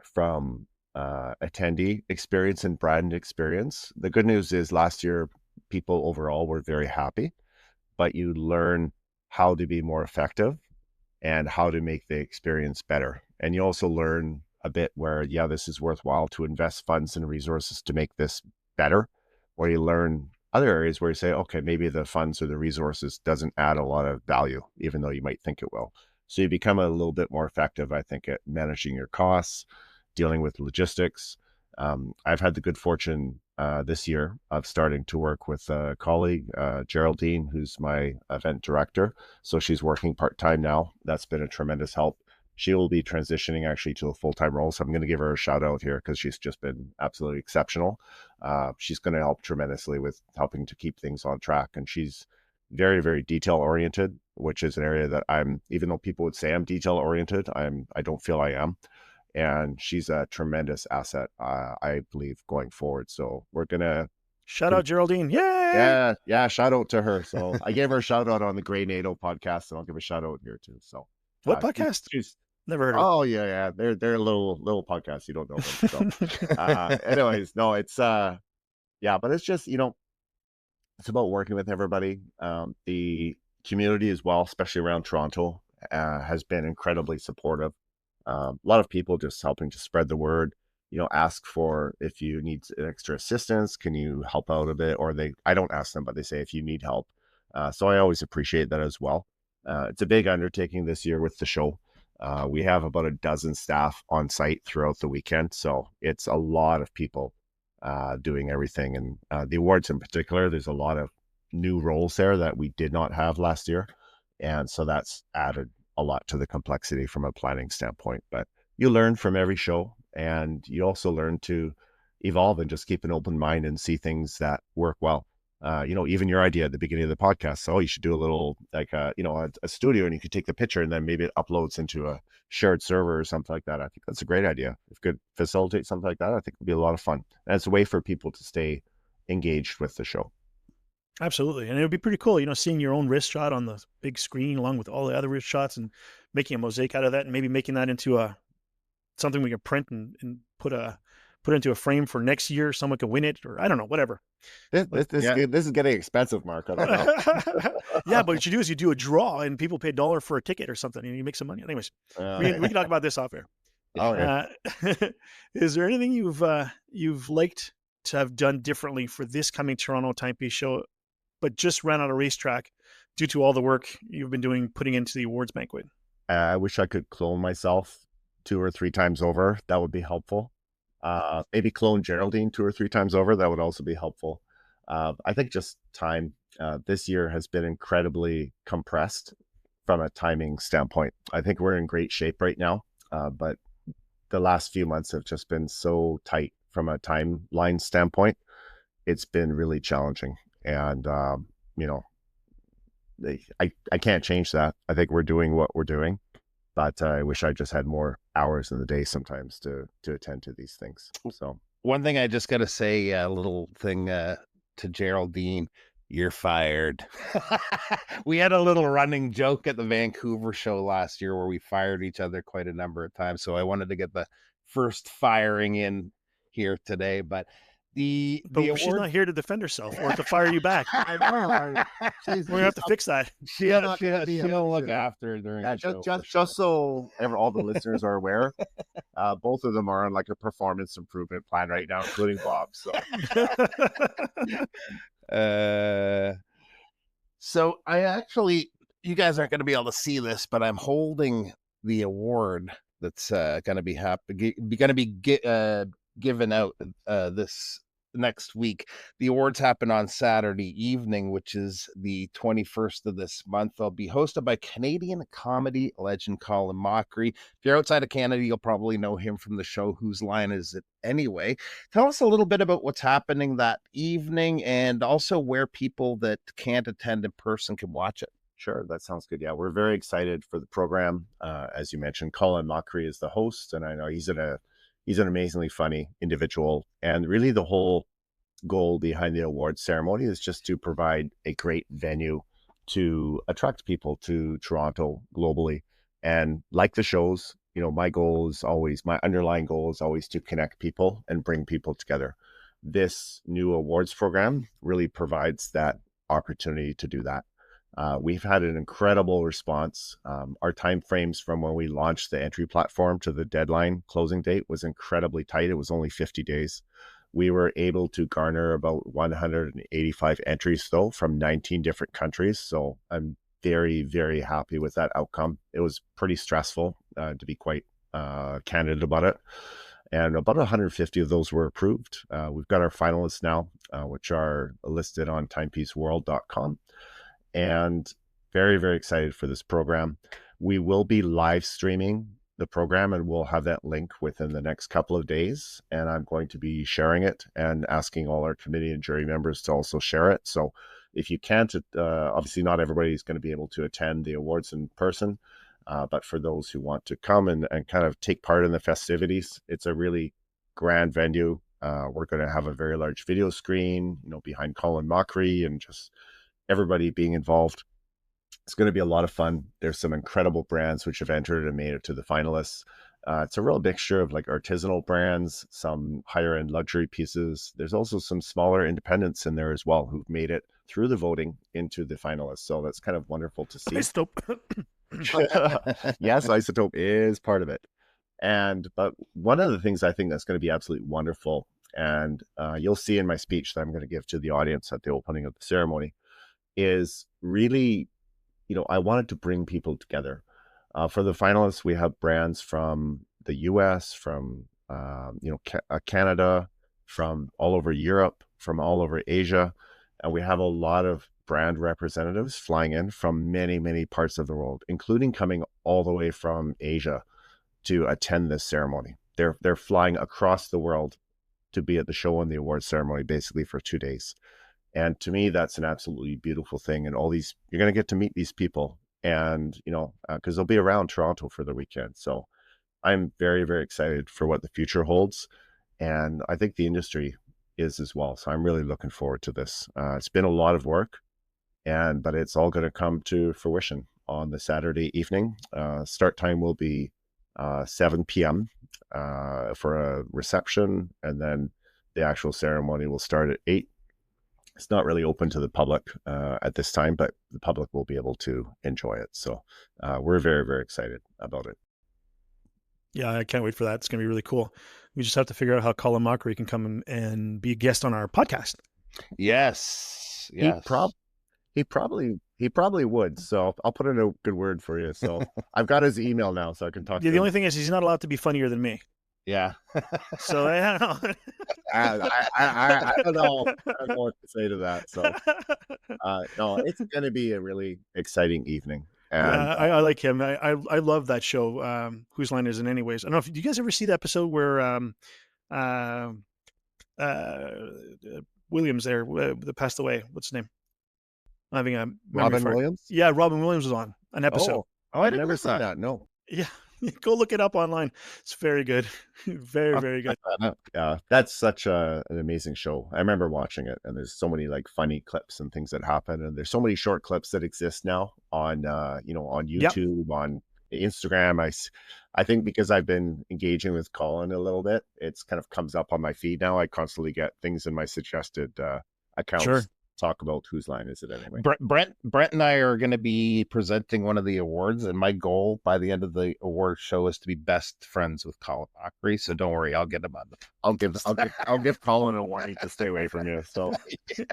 from attendee experience and brand experience. The good news is last year, people overall were very happy, but you learn how to be more effective and how to make the experience better. And you also learn a bit where, this is worthwhile to invest funds and resources to make this better, or you learn other areas where you say, okay, maybe the funds or the resources doesn't add a lot of value, even though you might think it will. So you become a little bit more effective, I think, at managing your costs, dealing with logistics. I've had the good fortune this year of starting to work with a colleague, Geraldine, who's my event director. So she's working part-time now. That's been a tremendous help. She will be transitioning actually to a full-time role. So I'm going to give her a shout out here because she's just been absolutely exceptional. She's going to help tremendously with helping to keep things on track. And she's very, very detail oriented, which is an area that even though people would say I'm detail oriented, I don't feel I am. And she's a tremendous asset, I believe, going forward. So we're going to
shout out Geraldine. Yay!
Yeah. Shout out to her. So I gave her a shout out on the Grey NATO podcast, and I'll give a shout out here too. So
what podcast?
She's
never heard of.
Oh yeah. They're a little podcast. You don't know them. So anyways, no, it's but it's just, it's about working with everybody. The community as well, especially around Toronto, has been incredibly supportive. A lot of people just helping to spread the word, ask for if you need extra assistance, can you help out a bit? Or I don't ask them, but they say if you need help. So I always appreciate that as well. It's a big undertaking this year with the show. We have about a dozen staff on site throughout the weekend. So it's a lot of people doing everything. And the awards in particular, there's a lot of new roles there that we did not have last year. And so that's added a lot to the complexity from a planning standpoint. But you learn from every show, and you also learn to evolve and just keep an open mind and see things that work well. Even your idea at the beginning of the podcast, so you should do a little a studio, and you could take the picture and then maybe it uploads into a shared server or something like that. I think that's a great idea. If you could facilitate something like that, I think it would be a lot of fun. And it's a way for people to stay engaged with the show.
Absolutely. And it would be pretty cool, seeing your own wrist shot on the big screen along with all the other wrist shots and making a mosaic out of that, and maybe making that into something we can print and put into a frame for next year. Someone can win it, or I don't know, whatever.
This is getting expensive, Mark. I don't know.
Yeah, but what you do is you do a draw and people pay $1 for a ticket or something and you make some money. Anyways, we can talk about this off air.
Oh, yeah.
Is there anything you've liked have done differently for this coming Toronto Timepiece Show, but just ran out of racetrack due to all the work you've been doing putting into the awards banquet?
I wish I could clone myself 2 or 3 times over. That would be helpful. Maybe clone Geraldine 2 or 3 times over. That would also be helpful. I think just time this year has been incredibly compressed from a timing standpoint. I think we're in great shape right now, but the last few months have just been so tight from a timeline standpoint. It's been really challenging. And, I can't change that. I think we're doing what we're doing, but I wish I just had more hours in the day sometimes to attend to these things. So
one thing I just got to say, a little thing to Geraldine, you're fired. We had a little running joke at the Vancouver show last year where we fired each other quite a number of times. So I wanted to get the first firing in here today, but she's
not here to defend herself or to fire you back. We're gonna have to fix that.
She'll look after her during the show.
Just so all the listeners are aware, both of them are on like a performance improvement plan right now, including Bob.
So I actually, you guys aren't going to be able to see this, but I'm holding the award that's going to be given out this next week. The awards happen on Saturday evening, which is the 21st of this month. They'll be hosted by Canadian comedy legend Colin Mockery. If you're outside of Canada, you'll probably know him from the show Whose Line Is It Anyway? Tell us a little bit about what's happening that evening and also where people that can't attend in person can watch it.
Sure, that sounds good. Yeah, we're very excited for the program. As you mentioned, Colin Mockery is the host, and I know he's an amazingly funny individual. And really the whole goal behind the awards ceremony is just to provide a great venue to attract people to Toronto globally. And like the shows, my underlying goal is always to connect people and bring people together. This new awards program really provides that opportunity to do that. We've had an incredible response. Our time frames from when we launched the entry platform to the deadline closing date was incredibly tight. It was only 50 days. We were able to garner about 185 entries, though, from 19 different countries. So I'm very, very happy with that outcome. It was pretty stressful, to be quite candid about it. And about 150 of those were approved. We've got our finalists now, which are listed on timepieceworld.com. And very, very excited for this program. We will be live streaming the program, and we'll have that link within the next couple of days. And I'm going to be sharing it and asking all our committee and jury members to also share it. So if you can't, obviously not everybody is going to be able to attend the awards in person, but for those who want to come and kind of take part in the festivities, it's a really grand venue. We're going to have a very large video screen, behind Colin Mockery and just everybody being involved. It's going to be a lot of fun. There's some incredible brands which have entered and made it to the finalists. It's a real mixture of like artisanal brands, some higher end luxury pieces. There's also some smaller independents in there as well who've made it through the voting into the finalists. So that's kind of wonderful to see.
Isotope.
Yes, Isotope is part of it. But one of the things I think that's going to be absolutely wonderful, and you'll see in my speech that I'm going to give to the audience at the opening of the ceremony, is really, I wanted to bring people together. For the finalists, we have brands from the US, from, Canada, from all over Europe, from all over Asia. And we have a lot of brand representatives flying in from many, many parts of the world, including coming all the way from Asia to attend this ceremony. They're flying across the world to be at the show and the awards ceremony, basically for 2 days. And to me, that's an absolutely beautiful thing. And you're going to get to meet these people and, because they'll be around Toronto for the weekend. So I'm very, very excited for what the future holds. And I think the industry is as well. So I'm really looking forward to this. It's been a lot of work, but it's all going to come to fruition on the Saturday evening. Start time will be 7 p.m. For a reception. And then the actual ceremony will start at 8. It's not really open to the public at this time, but the public will be able to enjoy it. So we're very, very excited about it.
Yeah, I can't wait for that. It's going to be really cool. We just have to figure out how Colin Mockery can come and be a guest on our podcast.
Yes.
He probably would. So I'll put in a good word for you. So I've got his email now, so I can talk to him.
The only thing is he's not allowed to be funnier than me.
Yeah.
So I don't know.
I don't know. I don't know what to say to that. So no, it's going to be a really exciting evening. And
I like him. I love that show. Whose Line Is It Anyways? I don't know if do you guys ever see the episode where Williams there that passed away. What's his name? I'm having a
Robin Williams.
Yeah, Robin Williams was on an episode.
Oh, I never saw that. No.
Yeah, go look it up online. It's very good. Very, very good.
Yeah, that's such an amazing show. I remember watching it, and there's so many like funny clips and things that happen, and there's so many short clips that exist now on on YouTube, on Instagram. I think because I've been engaging with Colin a little bit, it's kind of comes up on my feed now. I constantly get things in my suggested accounts.
Sure.
Talk about Whose Line Is It Anyway?
Brent and I are going to be presenting one of the awards, and my goal by the end of the award show is to be best friends with Colin Mockery. So don't worry, I'll get him on.
I'll give Colin a warning to stay away from you. So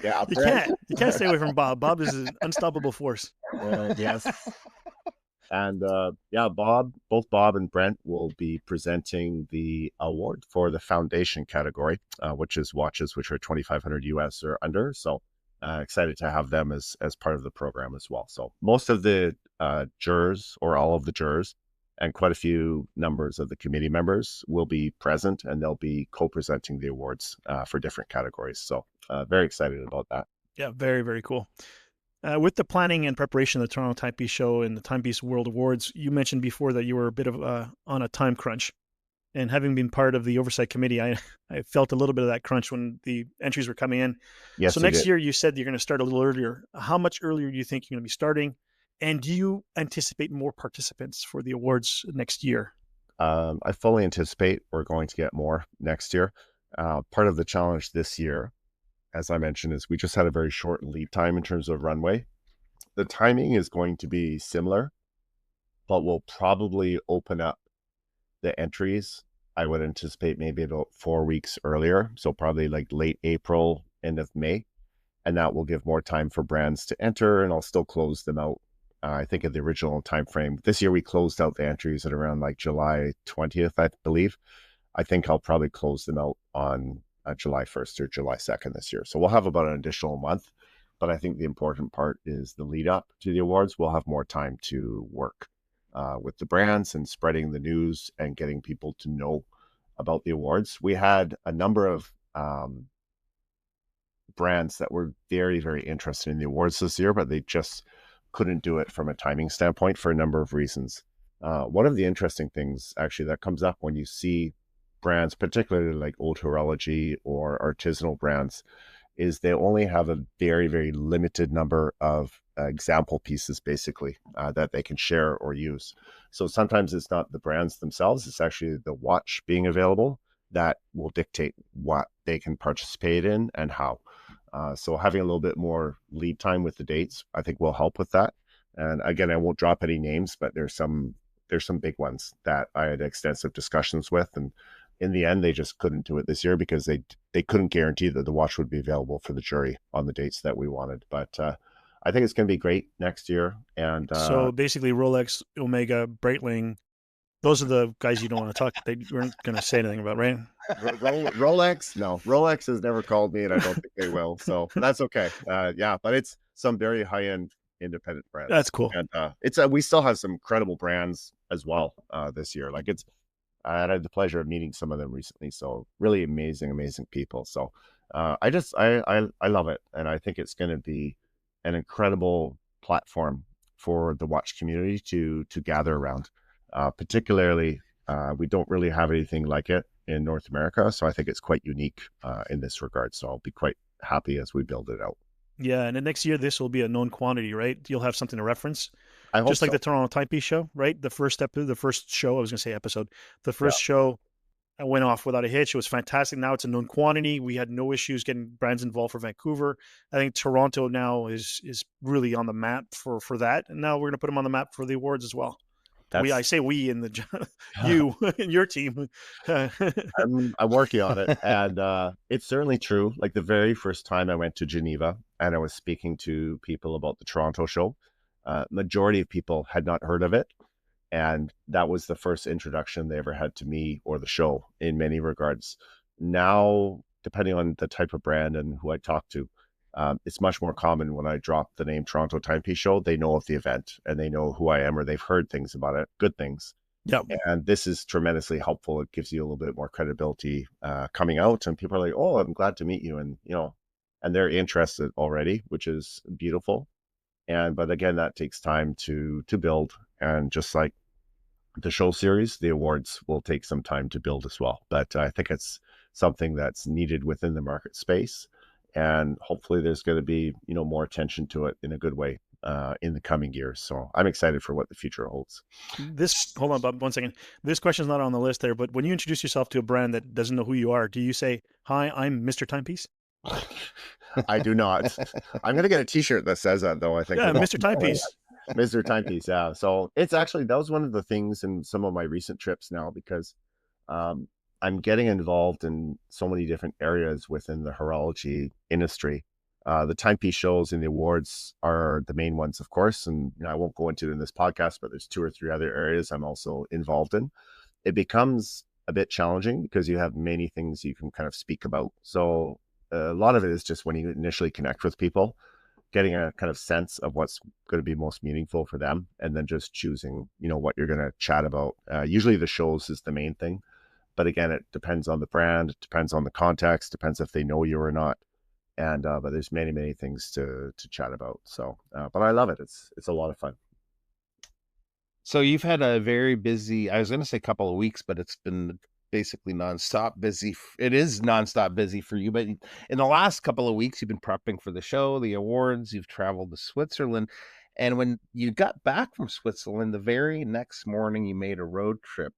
yeah,
you can't stay away from Bob. Bob is an unstoppable force.
Yes. And both Bob and Brent will be presenting the award for the foundation category, which is watches which are 2,500 US or under. So excited to have them as part of the program as well. So most of the jurors, or all of the jurors, and quite a few numbers of the committee members will be present, and they'll be co-presenting the awards for different categories. So very excited about that.
Yeah, very, very cool. With the planning and preparation of the Toronto Timepiece Show and the Timepiece World Awards, you mentioned before that you were a bit of on a time crunch. And having been part of the oversight committee, I felt a little bit of that crunch when the entries were coming in.
Yes.
So next year, you said you're going to start a little earlier. How much earlier do you think you're going to be starting? And do you anticipate more participants for the awards next year?
I fully anticipate we're going to get more next year. Part of the challenge this year, as I mentioned, is we just had a very short lead time in terms of runway. The timing is going to be similar, but we'll probably open up the entries. I would anticipate maybe about 4 weeks earlier. So probably like late April, end of May. And that will give more time for brands to enter, and I'll still close them out. I think at the original time frame. This year we closed out the entries at around like July 20th, I believe. I think I'll probably close them out on July 1st or July 2nd this year. So we'll have about an additional month. But I think the important part is the lead up to the awards. We'll have more time to work with the brands and spreading the news and getting people to know about the awards. We had a number of brands that were very, very interested in the awards this year, but they just couldn't do it from a timing standpoint for a number of reasons. One of the interesting things actually that comes up when you see brands, particularly like haute horology or artisanal brands, is they only have a very, very limited number of example pieces, basically, that they can share or use. So sometimes it's not the brands themselves, it's actually the watch being available that will dictate what they can participate in and how. So having a little bit more lead time with the dates, I think will help with that. And again, I won't drop any names, but there's some big ones that I had extensive discussions with, and in the end, they just couldn't do it this year because they couldn't guarantee that the watch would be available for the jury on the dates that we wanted. But I think it's going to be great next year. And
so basically, Rolex, Omega, Breitling, those are the guys you don't want to talk. They weren't going to say anything about, right?
Rolex, no. Rolex has never called me, and I don't think they will. So that's okay. Yeah, but it's some very high-end independent brands.
That's cool.
And we still have some credible brands as well this year. Like I had the pleasure of meeting some of them recently. So really amazing people. So I love it. And I think it's going to be an incredible platform for the watch community to gather around. Particularly, we don't really have anything like it in North America. So I think it's quite unique in this regard. So I'll be quite happy as we build it out.
Yeah. And then next year, this will be a known quantity, right? You'll have something to reference.
I hope
just like
so.
the Toronto Timepiece Show, right? The first show, I was going to say episode. The first show went off without a hitch. It was fantastic. Now it's a known quantity. We had no issues getting brands involved for Vancouver. I think Toronto now is really on the map for that. And now we're going to put them on the map for the awards as well. I say we in the you and your team.
I'm working on it, and it's certainly true. Like the very first time I went to Geneva and I was speaking to people about the Toronto show, majority of people had not heard of it, and that was the first introduction they ever had to me or the show in many regards. Now, depending on the type of brand and who I talk to, it's much more common when I drop the name Toronto Timepiece Show, they know of the event and they know who I am, or they've heard things about it, good things.
Yeah.
And this is tremendously helpful. It gives you a little bit more credibility coming out, and people are like, oh, I'm glad to meet you. And, and they're interested already, which is beautiful. But again, that takes time to build. And just like the show series, the awards will take some time to build as well. But I think it's something that's needed within the market space. And hopefully there's going to be, more attention to it in a good way in the coming years. So I'm excited for what the future holds.
Hold on, Bob, 1 second. This question's not on the list there, but when you introduce yourself to a brand that doesn't know who you are, do you say, hi, I'm Mr. Timepiece?
I do not. I'm going to get a t-shirt that says that, though, I think.
Yeah, Mr. Timepiece.
Mr. Timepiece, yeah. So it's actually, that was one of the things in some of my recent trips now, because I'm getting involved in so many different areas within the horology industry. The timepiece shows and the awards are the main ones, of course. And I won't go into it in this podcast, but there's 2 or 3 other areas I'm also involved in. It becomes a bit challenging because you have many things you can kind of speak about. So a lot of it is just when you initially connect with people, getting a kind of sense of what's going to be most meaningful for them, and then just choosing, what you're going to chat about. Usually the shows is the main thing. But again, it depends on the brand, it depends on the context, depends if they know you or not. And but there's many, many things to chat about. So, but I love it. It's a lot of fun.
So you've had a very busy, I was going to say couple of weeks, but it's been basically nonstop busy. It is nonstop busy for you. But in the last couple of weeks, you've been prepping for the show, the awards, you've traveled to Switzerland. And when you got back from Switzerland, the very next morning, you made a road trip.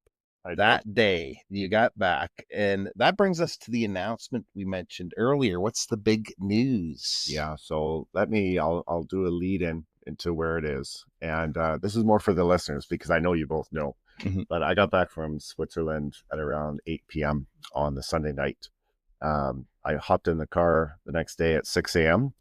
That day you got back, and that brings us to the announcement we mentioned earlier. What's the big news?
Yeah, so I'll do a lead into where it is, and this is more for the listeners because I know you both know. But I got back from Switzerland at around 8 p.m. on the Sunday night. I hopped in the car the next day at 6 a.m.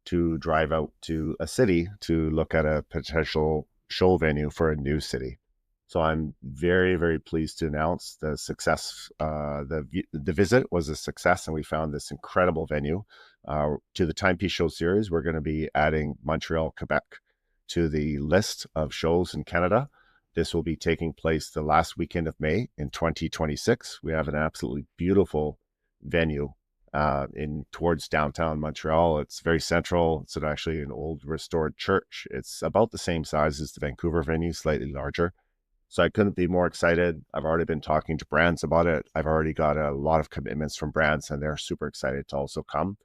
to drive out to a city to look at a potential show venue for a new city. So I'm very, very pleased to announce the success. The visit was a success, and we found this incredible venue. To the Timepiece Show series, we're going to be adding Montreal, Quebec to the list of shows in Canada. This will be taking place the last weekend of May in 2026. We have an absolutely beautiful venue towards downtown Montreal. It's very central. It's actually an old restored church. It's about the same size as the Vancouver venue, slightly larger. So I couldn't be more excited. I've already been talking to brands about it. I've already got a lot of commitments from brands, and they're super excited to also come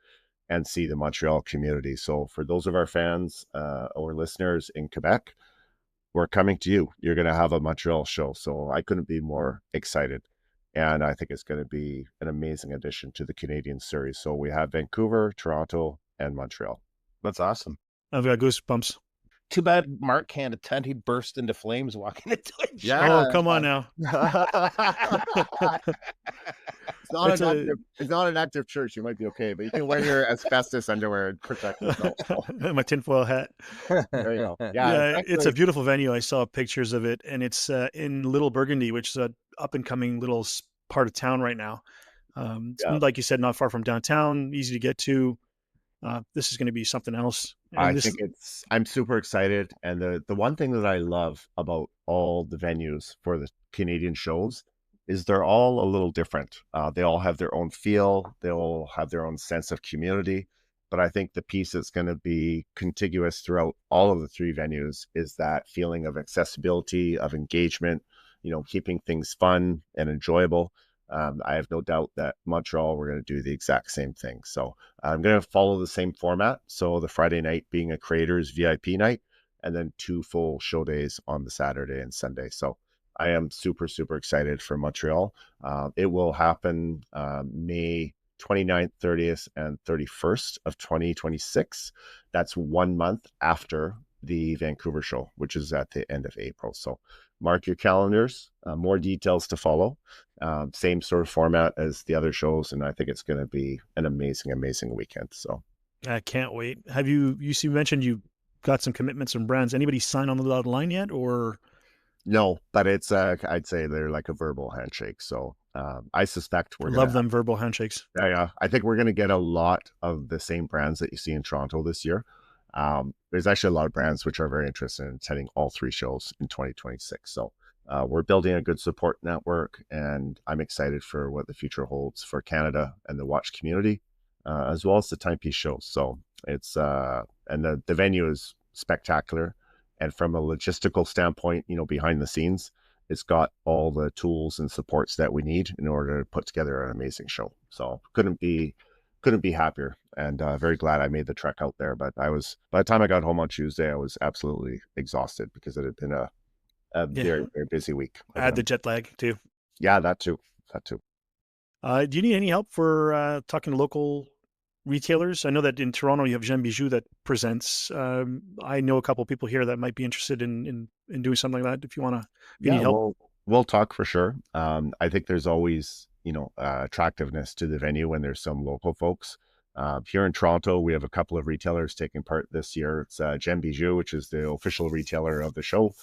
and see the Montreal community. So for those of our fans or listeners in Quebec, we're coming to you. You're going to have a Montreal show. So I couldn't be more excited. And I think it's going to be an amazing addition to the Canadian series. So we have Vancouver, Toronto, and Montreal.
That's awesome.
I've got goosebumps.
Too bad Mark can't attend. He'd burst into flames walking into it.
Yeah. Oh, come on now.
It's not an active church. You might be okay, but you can wear your asbestos underwear and protect yourself.
My tinfoil hat.
There you go.
Yeah, it's a beautiful venue. I saw pictures of it, and it's in Little Burgundy, which is an up-and-coming little part of town right now. Like you said, not far from downtown, easy to get to. This is going to be something else. And
I'm super excited. And the one thing that I love about all the venues for the Canadian shows is they're all a little different. They all have their own feel. They all have their own sense of community. But I think the piece that's going to be contiguous throughout all of the 3 venues is that feeling of accessibility, of engagement, keeping things fun and enjoyable. I have no doubt that Montreal, we're going to do the exact same thing. So I'm going to follow the same format. So the Friday night being a creators VIP night, and then 2 full show days on the Saturday and Sunday. So I am super, super excited for Montreal. It will happen May 29th, 30th, and 31st of 2026. That's 1 month after the Vancouver show, which is at the end of April. So mark your calendars. More details to follow. Same sort of format as the other shows, and I think it's going to be an amazing, amazing weekend. So
I can't wait. Have you mentioned you got some commitments from brands? Anybody sign on the dotted line yet, or?
No, but it's I'd say they're like a verbal handshake. So I suspect we're
love them verbal handshakes.
Yeah, I think we're going to get a lot of the same brands that you see in Toronto this year. There's actually a lot of brands which are very interested in attending all 3 shows in 2026. So we're building a good support network, and I'm excited for what the future holds for Canada and the watch community, as well as the Timepiece shows. So it's and the venue is spectacular, and from a logistical standpoint, behind the scenes, it's got all the tools and supports that we need in order to put together an amazing show. So couldn't be happier, and very glad I made the trek out there. But by the time I got home on Tuesday, I was absolutely exhausted because it had been a very, very busy week.
Add the jet lag too.
Yeah, that too.
Do you need any help for talking to local retailers? I know that in Toronto you have Jean Bijou that presents. I know a couple of people here that might be interested in doing something like that. If you want to, need help,
we'll talk for sure. I think there's always attractiveness to the venue when there's some local folks. Here in Toronto, we have a couple of retailers taking part this year. It's Jean Bijou, which is the official retailer of the show.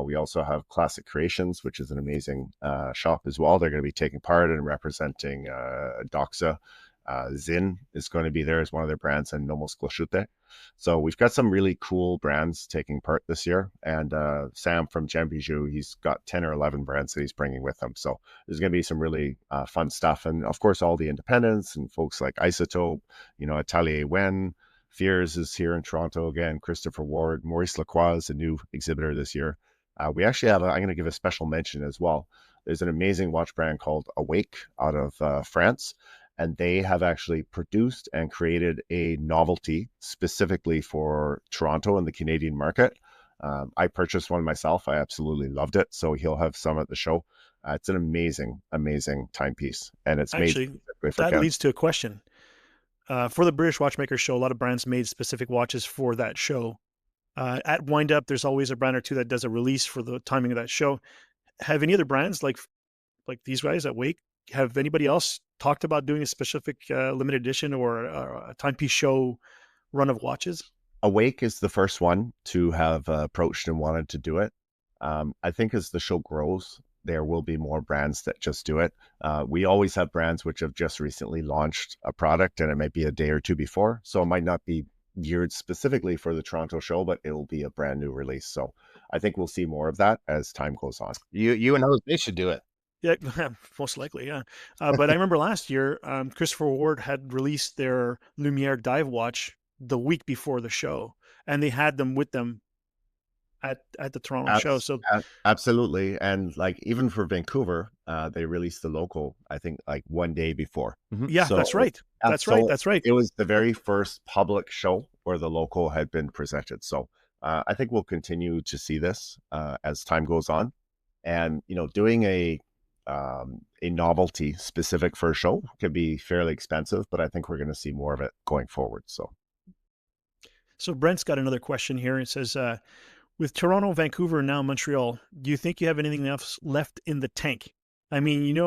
We also have Classic Creations, which is an amazing shop as well. They're going to be taking part and representing Doxa. Zin is going to be there as one of their brands, and Nomos Gloshute. So we've got some really cool brands taking part this year. And Sam from Jean Bijou, he's got 10 or 11 brands that he's bringing with him. So there's going to be some really fun stuff. And of course, all the independents and folks like Isotope, Atelier Wen, Fears is here in Toronto again, Christopher Ward, Maurice Lacroix is a new exhibitor this year. We actually have, I'm going to give a special mention as well. There's an amazing watch brand called Awake out of France. And they have actually produced and created a novelty specifically for Toronto and the Canadian market. I purchased one myself. I absolutely loved it. So he'll have some at the show. It's an amazing, amazing timepiece. And it's
actually
made for
that
Canada.
Leads to a question. For the British Watchmakers Show, a lot of brands made specific watches for that show. At Wind Up, there's always a brand or two that does a release for the timing of that show. Have any other brands like these guys at Wake, have anybody else talked about doing a specific limited edition or a timepiece show run of watches?
Awake is the first one to have approached and wanted to do it. I think as the show grows, there will be more brands that just do it. We always have brands which have just recently launched a product, and it might be a day or two before. So it might not be geared specifically for the Toronto show, but it will be a brand new release. So I think we'll see more of that as time goes on.
You and Jose should do it.
Yeah, most likely, yeah. But I remember last year, Christopher Ward had released their Lumiere dive watch the week before the show, and they had them with them at the Toronto show. So
absolutely, and like even for Vancouver, they released the local, I think, like one day before.
Mm-hmm. Yeah, so, that's right. That's right.
It was the very first public show where the local had been presented. So I think we'll continue to see this as time goes on, and doing a novelty specific for a show can be fairly expensive, but I think we're going to see more of it going forward. So
Brent's got another question here. It says, with Toronto, Vancouver, and now Montreal, do you think you have anything else left in the tank? I mean,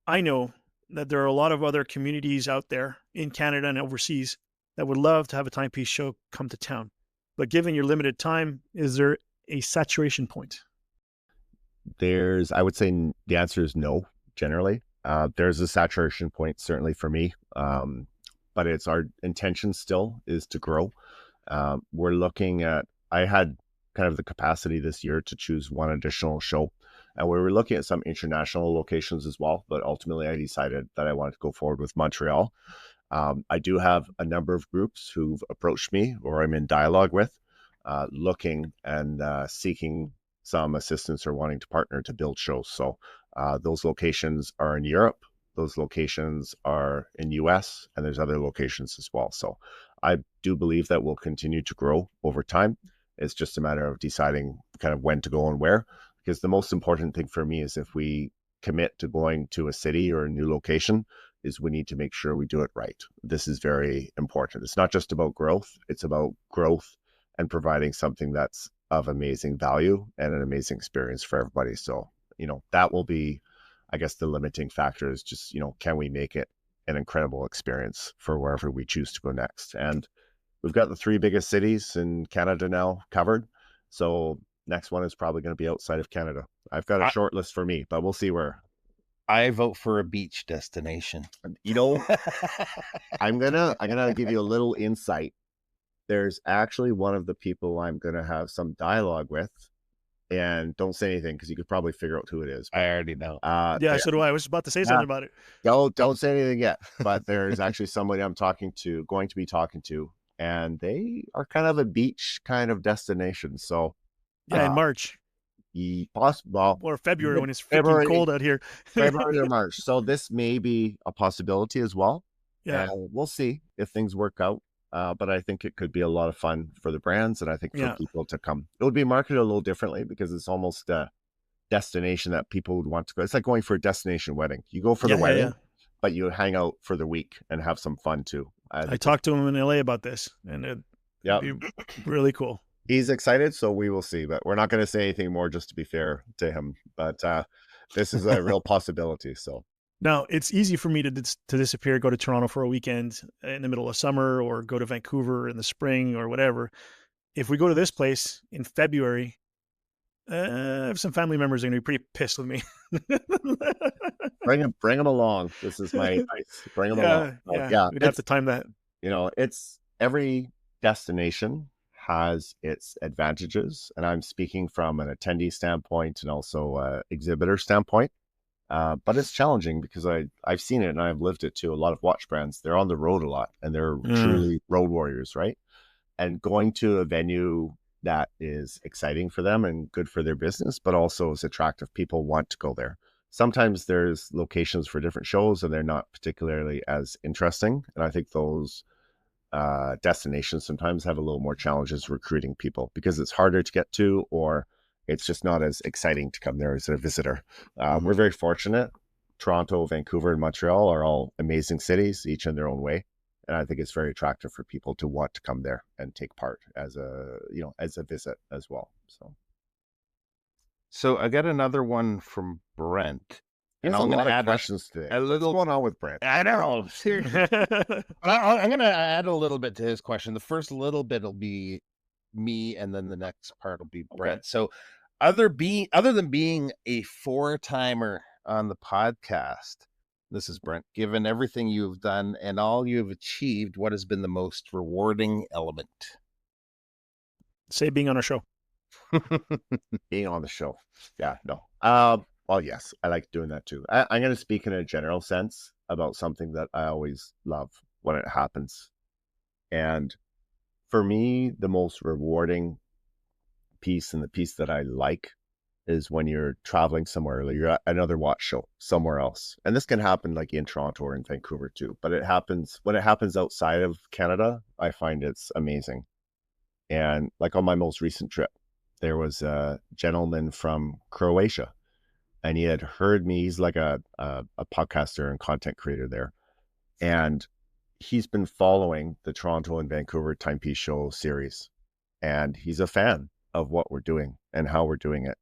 I know that there are a lot of other communities out there in Canada and overseas that would love to have a timepiece show come to town. But given your limited time, is there a saturation point?
I would say the answer is no, generally. There's a saturation point, certainly for me. But it's our intention still is to grow. We're looking at, I had kind of the capacity this year to choose one additional show. And we were looking at some international locations as well, but ultimately I decided that I wanted to go forward with Montreal. I do have a number of groups who've approached me or I'm in dialogue with, looking and seeking some assistance or wanting to partner to build shows. So those locations are in Europe, those locations are in US, and there's other locations as well. So I do believe that we'll continue to grow over time. It's just a matter of deciding kind of when to go and where, because the most important thing for me is if we commit to going to a city or a new location, is we need to make sure we do it right. This is very important. It's not just about growth, it's about growth and providing something that's of amazing value and an amazing experience for everybody. So, that will be, I guess, the limiting factor is just, can we make it an incredible experience for wherever we choose to go next? And we've got the 3 biggest cities in Canada now covered. So next one is probably going to be outside of Canada. I've got a short list for me, but we'll see where.
I vote for a beach destination.
I'm gonna give you a little insight. There's actually one of the people I'm gonna have some dialogue with, and don't say anything because you could probably figure out who it is.
I already know.
Yeah, so do I. I was about to say something about it.
Don't say anything yet. But there's actually somebody I'm going to be talking to, and they are kind of a beach kind of destination. So
in March.
Possible
or February when it's freaking cold out here.
February or March. So this may be a possibility as well.
Yeah,
we'll see if things work out. But I think it could be a lot of fun for the brands, and I think for people to come. It would be marketed a little differently because it's almost a destination that people would want to go. It's like going for a destination wedding. You go for the wedding, but you hang out for the week and have some fun too.
I talked to him in LA about this, and it'd be really cool.
He's excited, so we will see, but we're not going to say anything more just to be fair to him. But this is a real possibility. So
now it's easy for me to disappear, go to Toronto for a weekend in the middle of summer, or go to Vancouver in the spring or whatever. If we go to this place in February, I have some family members are going to be pretty pissed with me.
Bring them along. This is my advice. Bring them along.
We'd have to time that.
It's every destination has its advantages, and I'm speaking from an attendee standpoint and also exhibitor standpoint. But it's challenging because I've seen it and I've lived it too. A lot of watch brands, they're on the road a lot and they're truly road warriors, right? And going to a venue that is exciting for them and good for their business, but also is attractive. People want to go there. Sometimes there's locations for different shows and they're not particularly as interesting. And I think those destinations sometimes have a little more challenges recruiting people because it's harder to get to, or it's just not as exciting to come there as a visitor. We're very fortunate. Toronto, Vancouver, and Montreal are all amazing cities, each in their own way. And I think it's very attractive for people to want to come there and take part as a visit as well.
So I got another one from Brent.
And I'm going to add questions today. What's going on with Brent?
I don't know. Seriously. I'm going to add a little bit to his question. The first little bit will be me, and then the next part will be Brent. So other than being a 4-timer on the podcast, this is Brent, given everything you've done and all you've achieved, what has been the most rewarding element?
Say being on a show.
Being on the show. Yeah, no. Well, yes, I like doing that too. I'm going to speak in a general sense about something that I always love when it happens. And for me, the most rewarding piece and the piece that I like is when you're traveling somewhere, like you're at another watch show somewhere else. And this can happen like in Toronto or in Vancouver too. But when it happens outside of Canada, I find it's amazing. And like on my most recent trip, there was a gentleman from Croatia. And he had heard me. He's like a podcaster and content creator there. And he's been following the Toronto and Vancouver Timepiece Show series. And he's a fan of what we're doing and how we're doing it.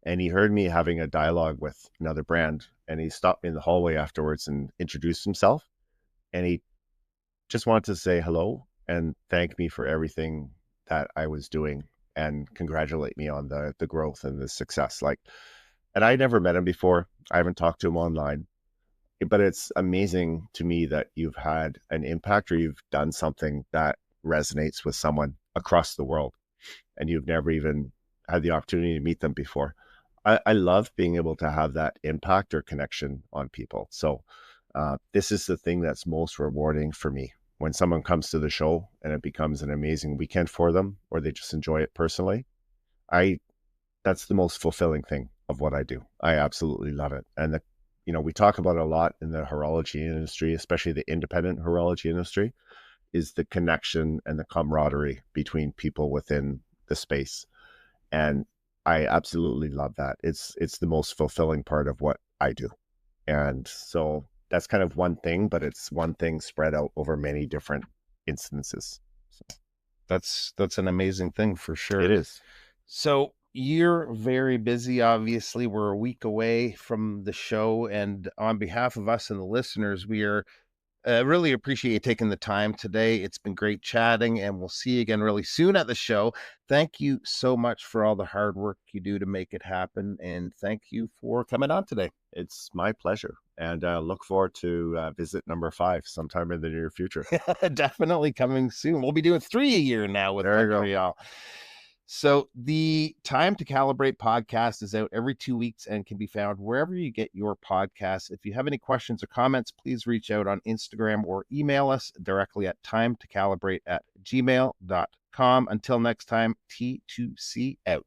And he heard me having a dialogue with another brand. And he stopped me in the hallway afterwards and introduced himself. And he just wanted to say hello and thank me for everything that I was doing and congratulate me on the growth and the success. And I never met him before. I haven't talked to him online, but it's amazing to me that you've had an impact or you've done something that resonates with someone across the world and you've never even had the opportunity to meet them before. I love being able to have that impact or connection on people. So this is the thing that's most rewarding for me. When someone comes to the show and it becomes an amazing weekend for them, or they just enjoy it personally, that's the most fulfilling thing of what I do. I absolutely love it. And we talk about it a lot in the horology industry, especially the independent horology industry, is the connection and the camaraderie between people within the space. And I absolutely love that. It's the most fulfilling part of what I do. And so that's kind of one thing, but it's one thing spread out over many different instances. So
that's an amazing thing for sure.
It is.
So you're very busy. Obviously, we're a week away from the show. And on behalf of us and the listeners, we are really appreciate you taking the time today. It's been great chatting, and we'll see you again really soon at the show. Thank you so much for all the hard work you do to make it happen. And thank you for coming on today.
It's my pleasure. And look forward to visit number 5 sometime in the near future.
Definitely coming soon. We'll be doing 3 a year now with Montreal. So the Time to Calibrate podcast is out every 2 weeks and can be found wherever you get your podcasts. If you have any questions or comments, please reach out on Instagram or email us directly at timetocalibrate@gmail.com. Until next time, T2C out.